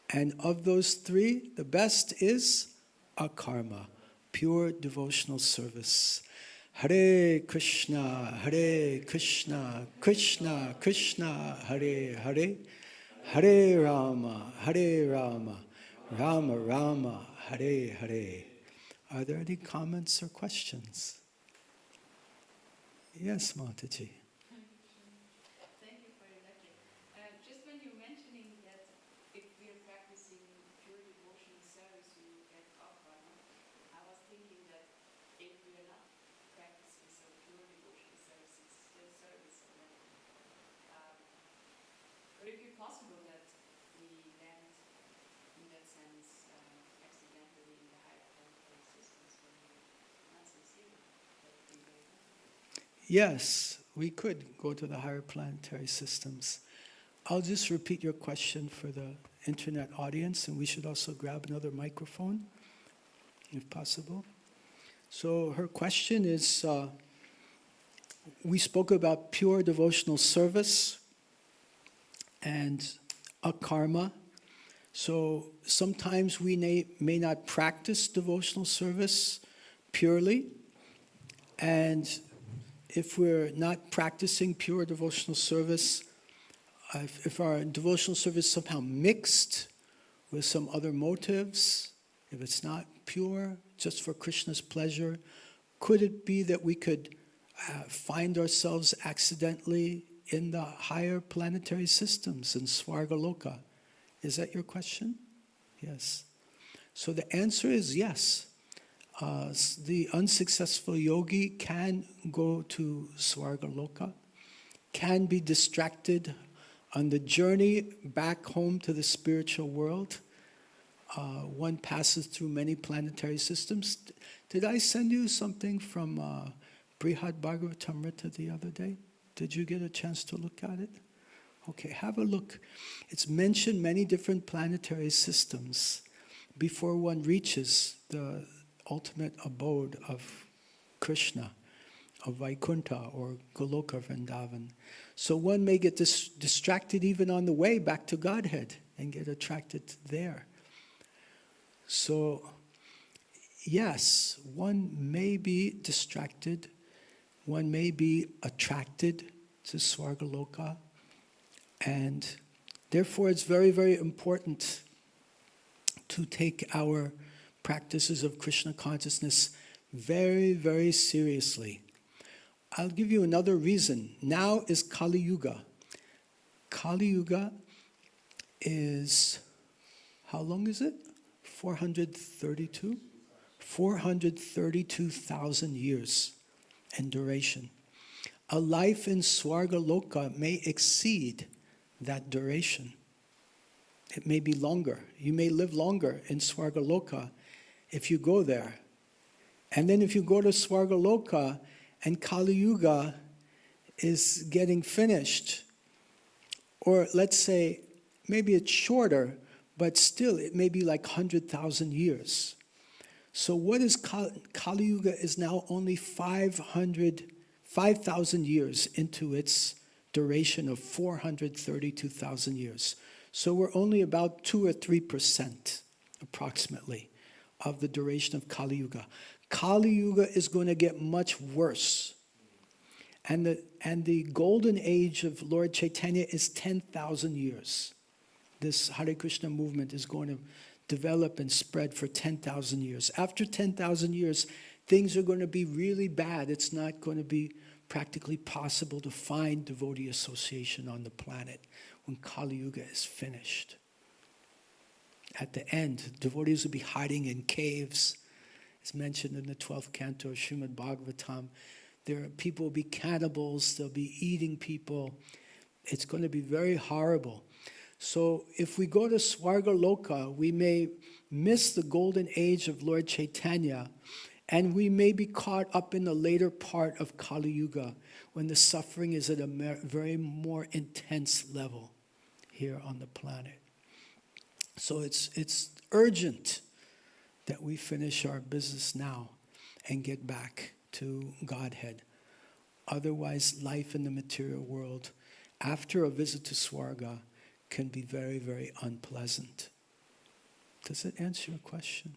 And of those three, the best is akarma, pure devotional service. Hare Krishna, Krishna Krishna, Hare Hare, Hare Rama, Rama Rama, Hare Hare. Are there any comments or questions? Yes, Mataji. Thank you for your lecture. Just when you're mentioning that if we are practicing pure devotional service, we will get up, I was thinking that if we are not practicing some pure devotional service, it's still service. And then, could it be possible that we land, in that sense, accidentally in the higher planetary systems when we're not sincere? That we may not. Yes, we could go to the higher planetary systems. I'll just repeat your question for the internet audience, and we should also grab another microphone, if possible. So her question is, we spoke about pure devotional service and akarma. So sometimes we may not practice devotional service purely, and if we're not practicing pure devotional service, if our devotional service is somehow mixed with some other motives, if it's not pure, just for Krishna's pleasure, could it be that we could find ourselves accidentally in the higher planetary systems in Svargaloka? Is that your question? Yes. So the answer is yes. The unsuccessful yogi can go to Svargaloka, can be distracted on the journey back home to the spiritual world. One passes through many planetary systems. Did I send you something from Brihad Bhagavatamrita the other day? Did you get a chance to look at it? Okay, have a look. It's mentioned many different planetary systems before one reaches the ultimate abode of Krishna, of Vaikuntha or Goloka Vrindavan. So one may get distracted even on the way back to Godhead and get attracted there. So, yes, one may be distracted, one may be attracted to Svargaloka, and therefore it's very, very important to take our practices of Krishna consciousness very, very seriously. I'll give you another reason. Now is Kali Yuga. Kali Yuga is, how long is it? 432? 432,000 years in duration. A life in Svargaloka may exceed that duration. It may be longer. You may live longer in Svargaloka if you go there. And then if you go to Svargaloka and Kali Yuga is getting finished, or let's say maybe it's shorter, but still it may be like 100,000 years. So what is Kali Yuga is now only 5,000 years into its duration of 432,000 years. So we're only about 2 or 3% approximately of the duration of Kali Yuga. Kali Yuga is going to get much worse. And the golden age of Lord Caitanya is 10,000 years. This Hare Krishna movement is going to develop and spread for 10,000 years. After 10,000 years, things are going to be really bad. It's not going to be practically possible to find devotee association on the planet when Kali Yuga is finished. At the end, devotees will be hiding in caves. It's mentioned in the 12th canto of Srimad Bhagavatam. People will be cannibals, they'll be eating people. It's going to be very horrible. So if we go to Svargaloka, we may miss the golden age of Lord Caitanya, and we may be caught up in the later part of Kali Yuga when the suffering is at a very more intense level here on the planet. So it's urgent that we finish our business now and get back to Godhead. Otherwise, life in the material world after a visit to Swarga can be very, very unpleasant. Does it answer your question?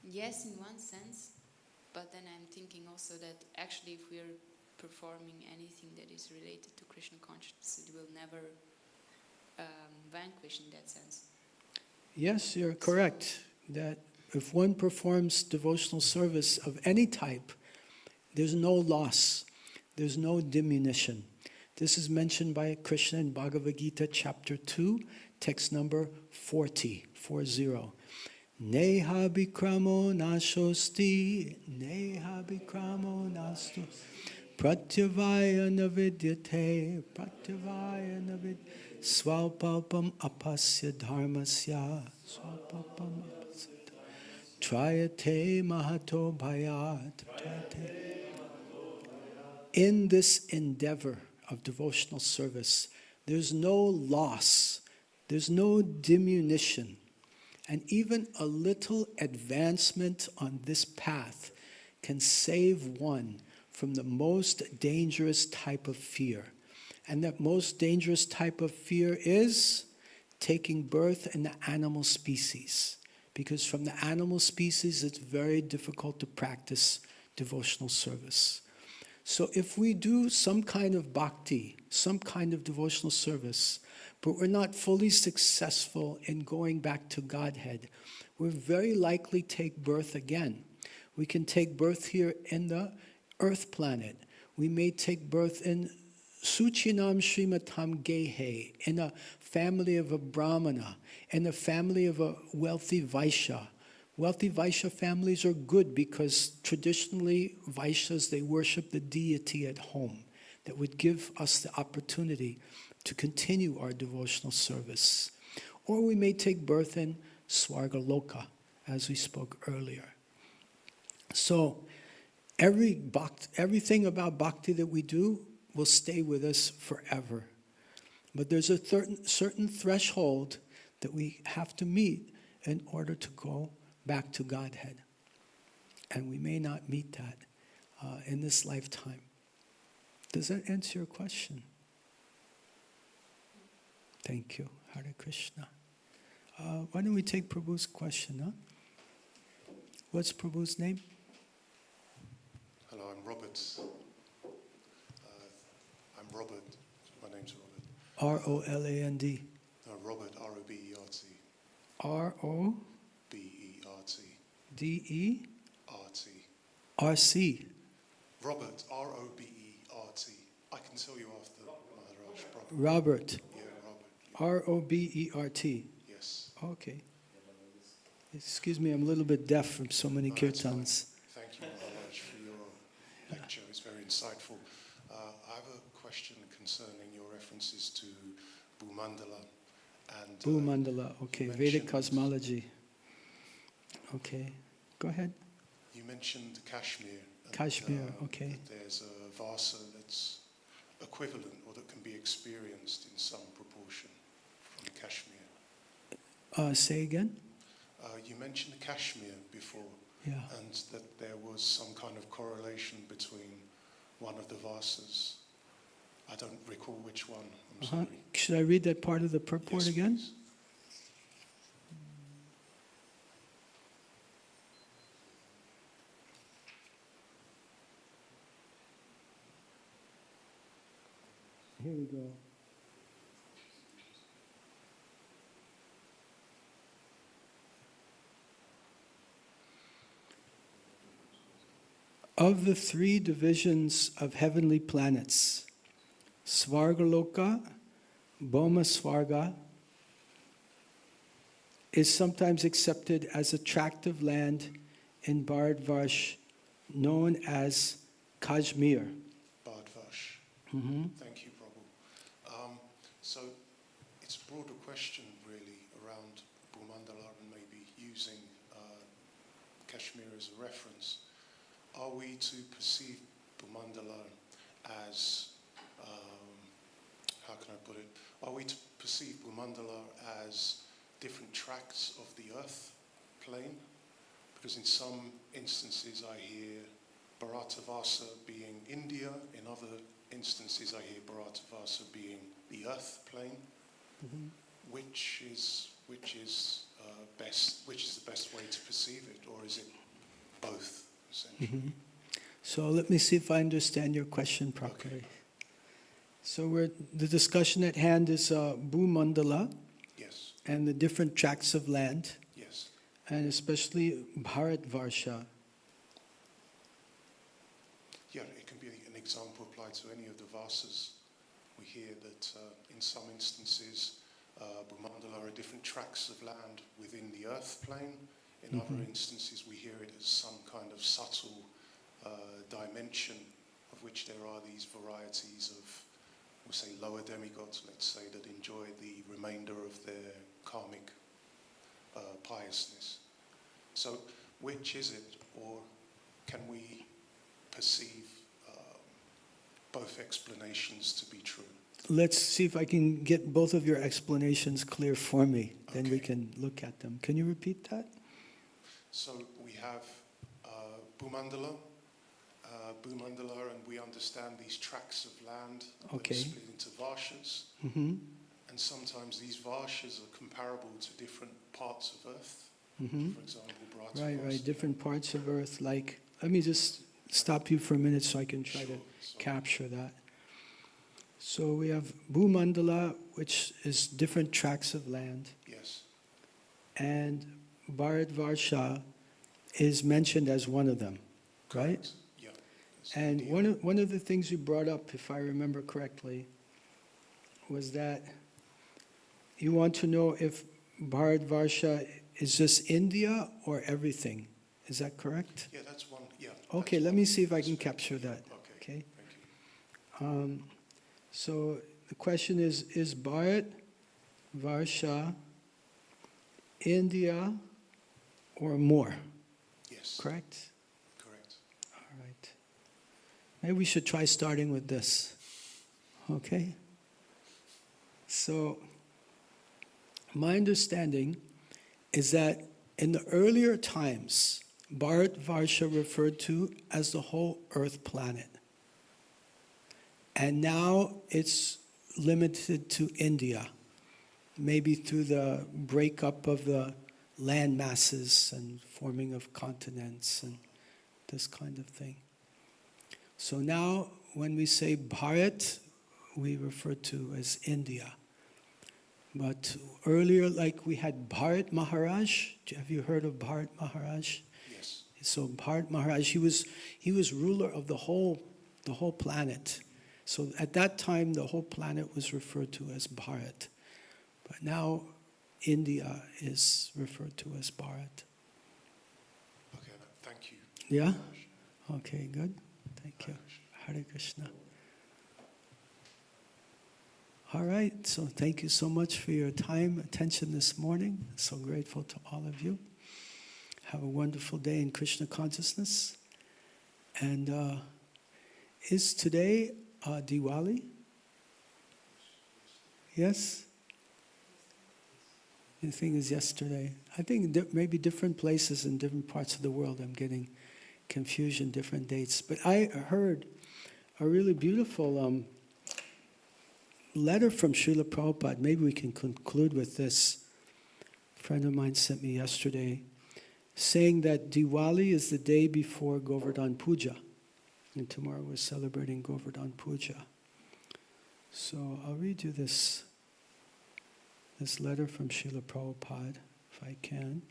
Yes, in one sense, but then I'm thinking also that actually if we are performing anything that is related to Krishna consciousness, it will never vanquish in that sense. Yes, you're correct. That if one performs devotional service of any type, there's no loss, there's no diminution. This is mentioned by Krishna in Bhagavad Gita chapter 2, text number 40. Neha bikramo nashosti, neha bikramo nastu, pratyavaya navidyate, pratyavaya navidyate, swalpalpam apasya dharmasya, swalpalpam apasya trayate mahato bhayat, trayate. In this endeavor of devotional service, there's no loss, there's no diminution, and even a little advancement on this path can save one from the most dangerous type of fear. And that most dangerous type of fear is taking birth in the animal species. Because from the animal species, it's very difficult to practice devotional service. So if we do some kind of bhakti, some kind of devotional service, but we're not fully successful in going back to Godhead, we'll very likely take birth again. We can take birth here in the earth planet. We may take birth in Suchinam Srimatam Gehe, in a family of a Brahmana, in a family of a wealthy Vaishya. Wealthy Vaishya families are good because traditionally Vaishyas, they worship the deity at home. That would give us the opportunity to continue our devotional service. Or we may take birth in Swargaloka, as we spoke earlier. So everything about bhakti that we do will stay with us forever. But there's a certain threshold that we have to meet in order to go back to Godhead. And we may not meet that in this lifetime. Does that answer your question? Thank you. Hare Krishna. Why don't we take Prabhu's question, huh? What's Prabhu's name? Hello, I'm Robert. My name's Robert. R-O-L-A-N-D. No, Robert, R-O-B-E-R-T. R-O? B-E-R-T. D-E? R-T. R-C. Robert, R-O-B-E-R-T. I can tell you after Maharaj. Robert. Yeah, Robert. R-O-B-E-R-T. Yes. Okay. Excuse me, I'm a little bit deaf from so many No, that's kirtans. fine. Thank you, Maharaj, for your lecture. It's very insightful. I have a question concerning your references to Bhumandala. And, Bhumandala, okay. Vedic cosmology. Okay. Go ahead. You mentioned Kashmir. And, Kashmir, okay. that there's a Vasa that's equivalent or that can be experienced in some proportion from Kashmir. Say again? You mentioned Kashmir before, Yeah. and that there was some kind of correlation between one of the Vasas. I don't recall which one. I'm sorry. Should I read that part of the purport Yes, again? please. Here we go. Of the three divisions of heavenly planets, Svargaloka, Bhoma Svarga, is sometimes accepted as a tract of land in Bharatvarsh known as Kashmir. Bhardvash. Mm-hmm. Thank you, Prabhu. So it's a broader question, really, around Bhumandala and maybe using Kashmir as a reference. Are we to perceive Bhumandala as, how can I put it? Are we to perceive Bhumandala as different tracts of the earth plane? Because in some instances I hear Bharatavasa being India, in other instances I hear Bharatavasa being the earth plane. Mm-hmm. Which is best? Which is the best way to perceive it, or is it both essentially? Mm-hmm. So let me see if I understand your question properly. Okay. So the discussion at hand is Bhumandala, Yes. and the different tracts of land, Yes. and especially Bharatvarsha. Yeah, it can be an example applied to any of the vasas. We hear that in some instances, Bhumandala are different tracts of land within the earth plane. In other instances, we hear it as some kind of subtle dimension of which there are these varieties of, we'll say, lower demigods, let's say, that enjoy the remainder of their karmic piousness. So, which is it, or can we perceive both explanations to be true? Let's see if I can get both of your explanations clear for me. Then we Okay. can look at them. Can you repeat that? So we have Bhumandala, and we understand these tracts of land that Okay. are split into varshas, Mm-hmm. and sometimes these varshas are comparable to different parts of earth. Mm-hmm. For example, Bharata Right, Varsa. different parts of earth. Like, let me just stop you for a minute so I can try to Sure, sorry. capture that. So we have Bhumandala, which is different tracts of land, Yes, and Bharatvarsha is mentioned as one of them, right? correct. Yeah. That's the And idea. one of the things you brought up, if I remember correctly, was that you want to know if Bharatvarsha is just India or everything. Is that correct? Yeah, that's one. Yeah. Okay, that's let one me see if I can aspect. capture that. Okay. Okay. Thank you. So the question is Bharat Varsha India or more? Yes. Correct? Correct. All right. Maybe we should try starting with this. Okay? So, my understanding is that in the earlier times, Bharat Varsha referred to as the whole Earth planet. And now it's limited to India, maybe through the breakup of the land masses and forming of continents and this kind of thing. So now when we say Bharat, we refer to as India. But earlier, like we had Bharat Maharaj. Have you heard of Bharat Maharaj? Yes. So Bharat Maharaj, he was ruler of the whole planet. So at that time, the whole planet was referred to as Bharat. But now, India is referred to as Bharat. Okay. Thank you. Yeah? Maharaj. Okay, good. Thank you. Hare Hare Krishna. All right, so thank you so much for your time, attention this morning. So grateful to all of you. Have a wonderful day in Krishna consciousness. And is today Diwali? Yes? The thing is yesterday. I think maybe different places in different parts of the world, I'm getting confusion, different dates. But I heard a really beautiful letter from Srila Prabhupada. Maybe we can conclude with this. A friend of mine sent me yesterday, saying that Diwali is the day before Govardhan Puja. And tomorrow we're celebrating Govardhan Puja. So I'll read you this letter from Srila Prabhupada, if I can.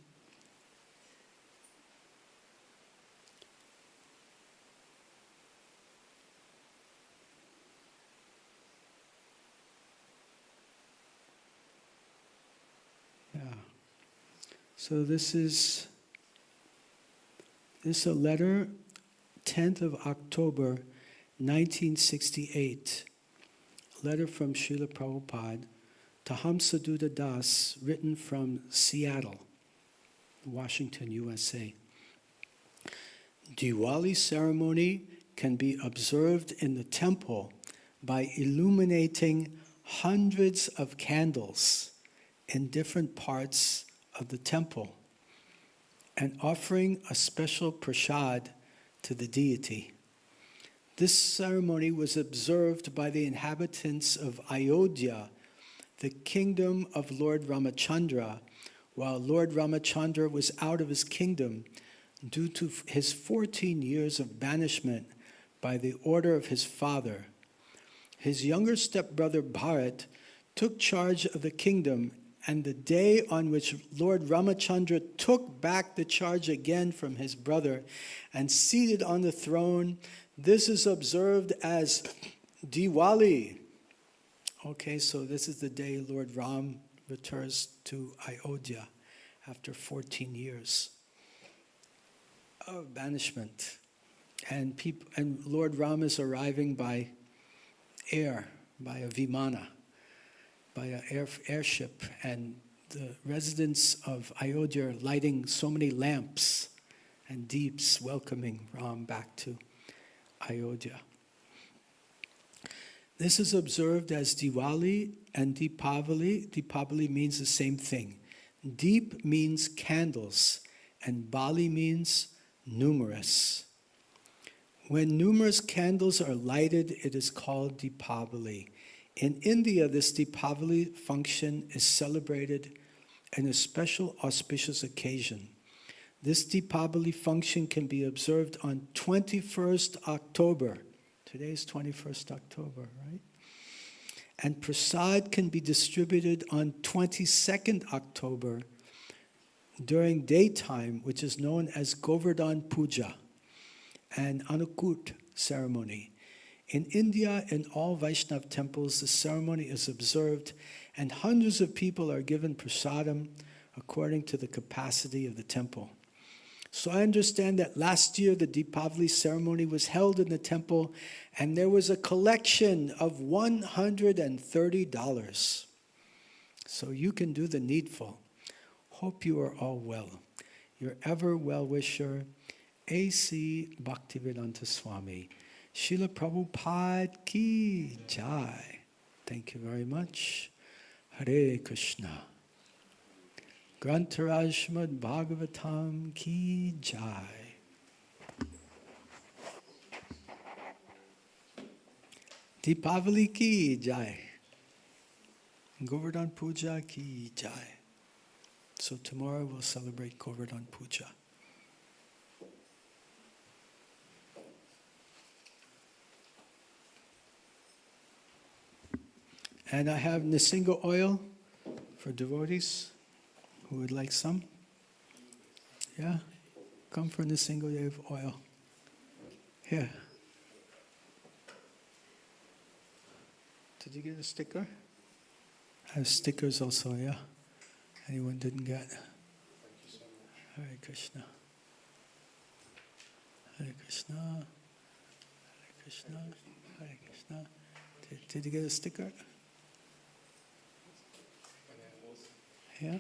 Yeah. So this is a letter, 10th of October, 1968. Letter from Srila Prabhupada to Hamsaduta Das, written from Seattle, Washington, USA. Diwali ceremony can be observed in the temple by illuminating hundreds of candles in different parts of the temple and offering a special prasad to the deity. This ceremony was observed by the inhabitants of Ayodhya, the kingdom of Lord Ramachandra, while Lord Ramachandra was out of his kingdom due to his 14 years of banishment by the order of his father. His younger stepbrother Bharat took charge of the kingdom and the day on which Lord Ramachandra took back the charge again from his brother and seated on the throne, this is observed as Diwali. Okay, so this is the day Lord Ram returns to Ayodhya after 14 years of banishment. And Lord Ram is arriving by air, by a vimana, by an airship, and the residents of Ayodhya are lighting so many lamps and deeps welcoming Ram back to Ayodhya. This is observed as Diwali and Deepavali. Deepavali means the same thing. Deep means candles, and Bali means numerous. When numerous candles are lighted, it is called Deepavali. In India, this Deepavali function is celebrated in a special auspicious occasion. This Deepavali function can be observed on 21st October. Today is 21st October, right? And prasad can be distributed on 22nd October during daytime, which is known as Govardhan Puja and Anukut ceremony. In India, in all Vaishnav temples, the ceremony is observed and hundreds of people are given prasadam according to the capacity of the temple. So I understand that last year the Deepavali ceremony was held in the temple and there was a collection of $130. So you can do the needful. Hope you are all well. Your ever well-wisher, A.C. Bhaktivedanta Swami. Srila Prabhupada ki jai. Thank you very much. Hare Krishna. Grantaraj Srimad Bhagavatam ki jai. Deepavali ki jai. Govardhan Puja ki jai. So tomorrow we'll celebrate Govardhan Puja. And I have Nisinga oil for devotees who would like some. Yeah? Come for Nisinga oil. Here. Did you get a sticker? I have stickers also, yeah? Anyone didn't get? Hare Krishna. Hare Krishna. Hare Krishna. Hare Krishna. Did you get a sticker? Yeah.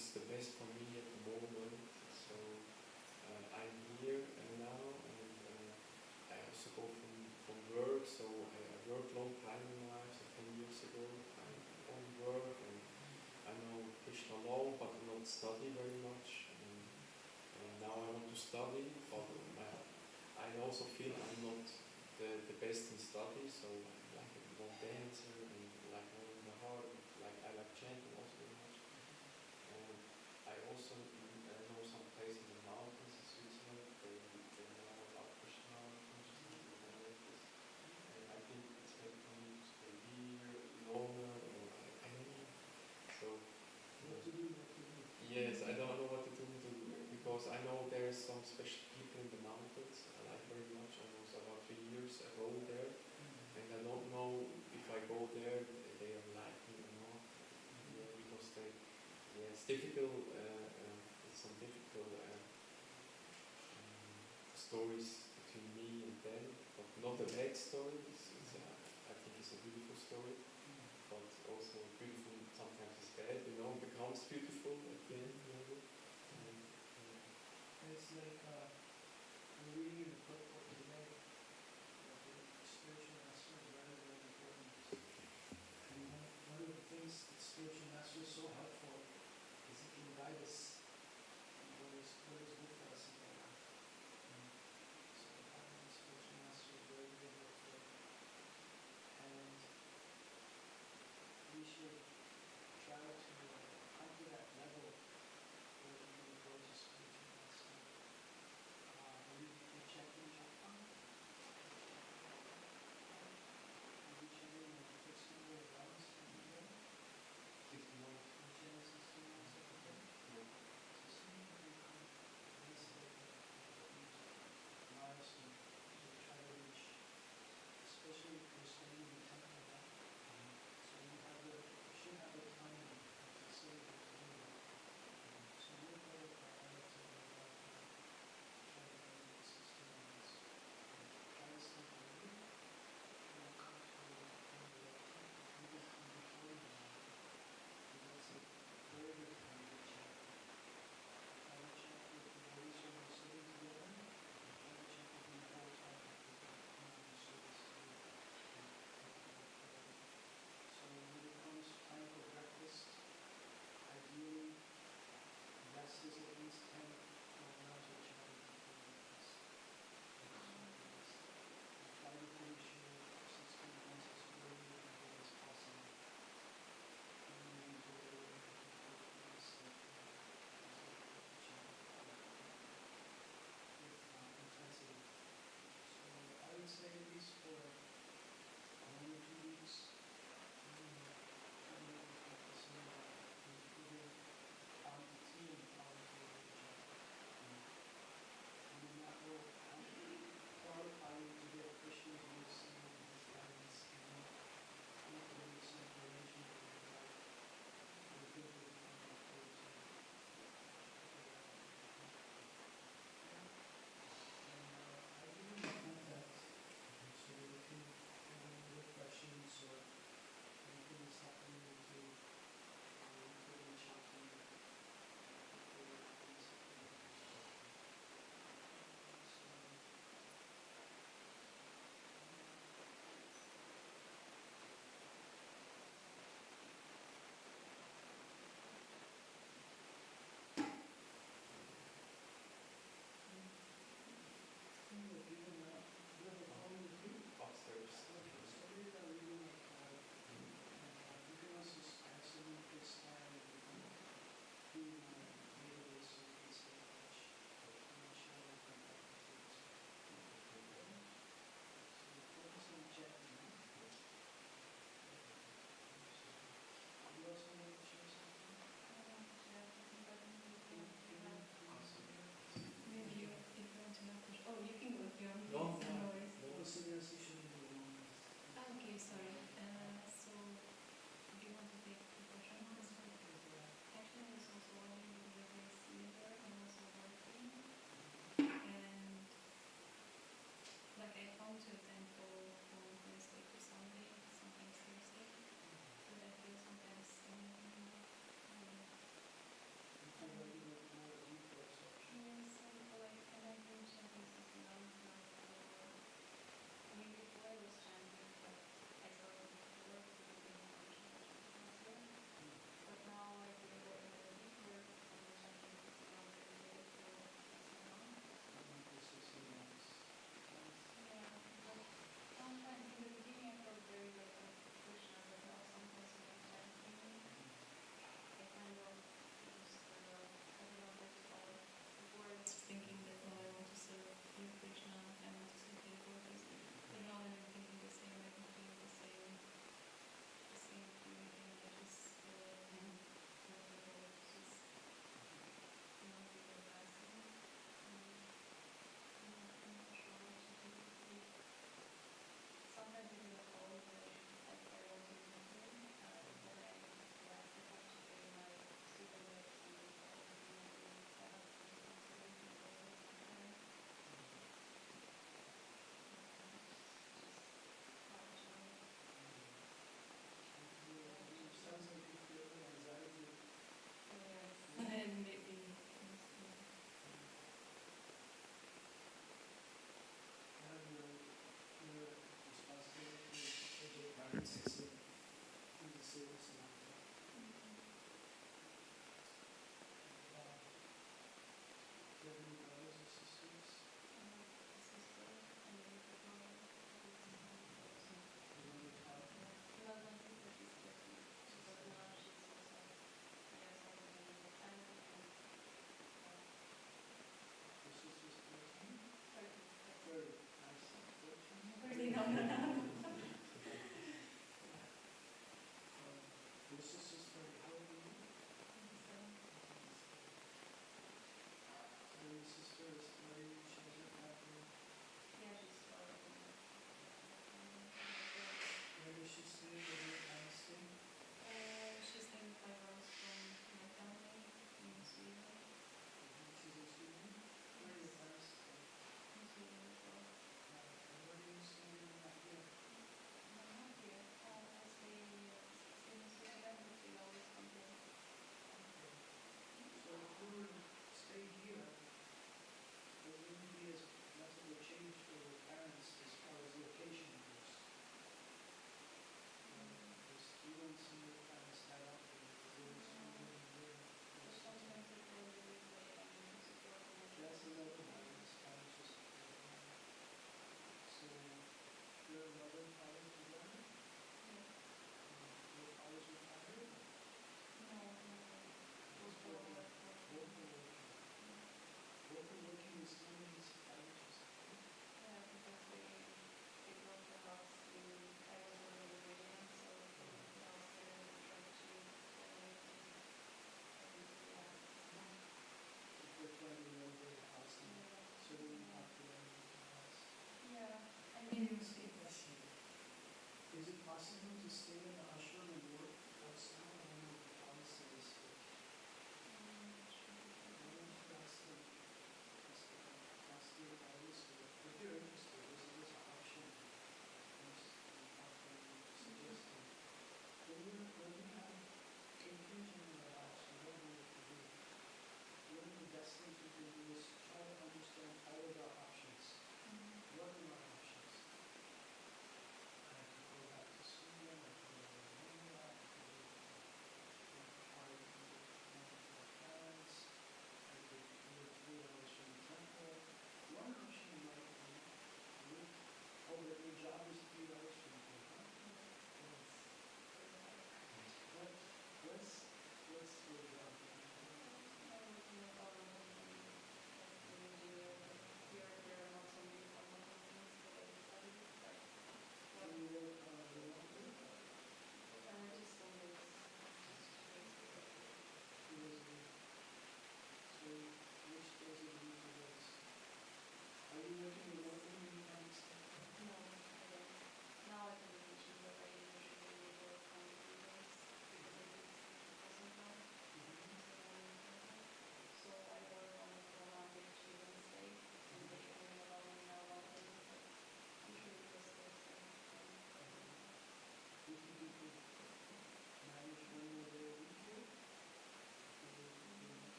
is the best for me at the moment. So I'm here now, and I also go from work. So I worked long time in my life, so 10 years ago. I only work, and I know Krishna long, but not study very much. And now I want to study, but I also feel I'm not the best in study. So I'm like a long dancer, and like knowing the heart, like I like chanting also very much. And I also know some places in the mountains in Switzerland. They know about Krishna consciousness and all of this. And I think it's better for me to stay here longer, or I don't know. So yes, I don't know what to do because I know there's some special people in the mountains. I like very much. I was about 3 years ago there, and I don't know if I go there, they are like me or not. Yeah, because it's difficult. It's some difficult stories between me and them, but not a bad story. I think it's a beautiful story, but also beautiful sometimes is bad. Becomes beautiful at the end.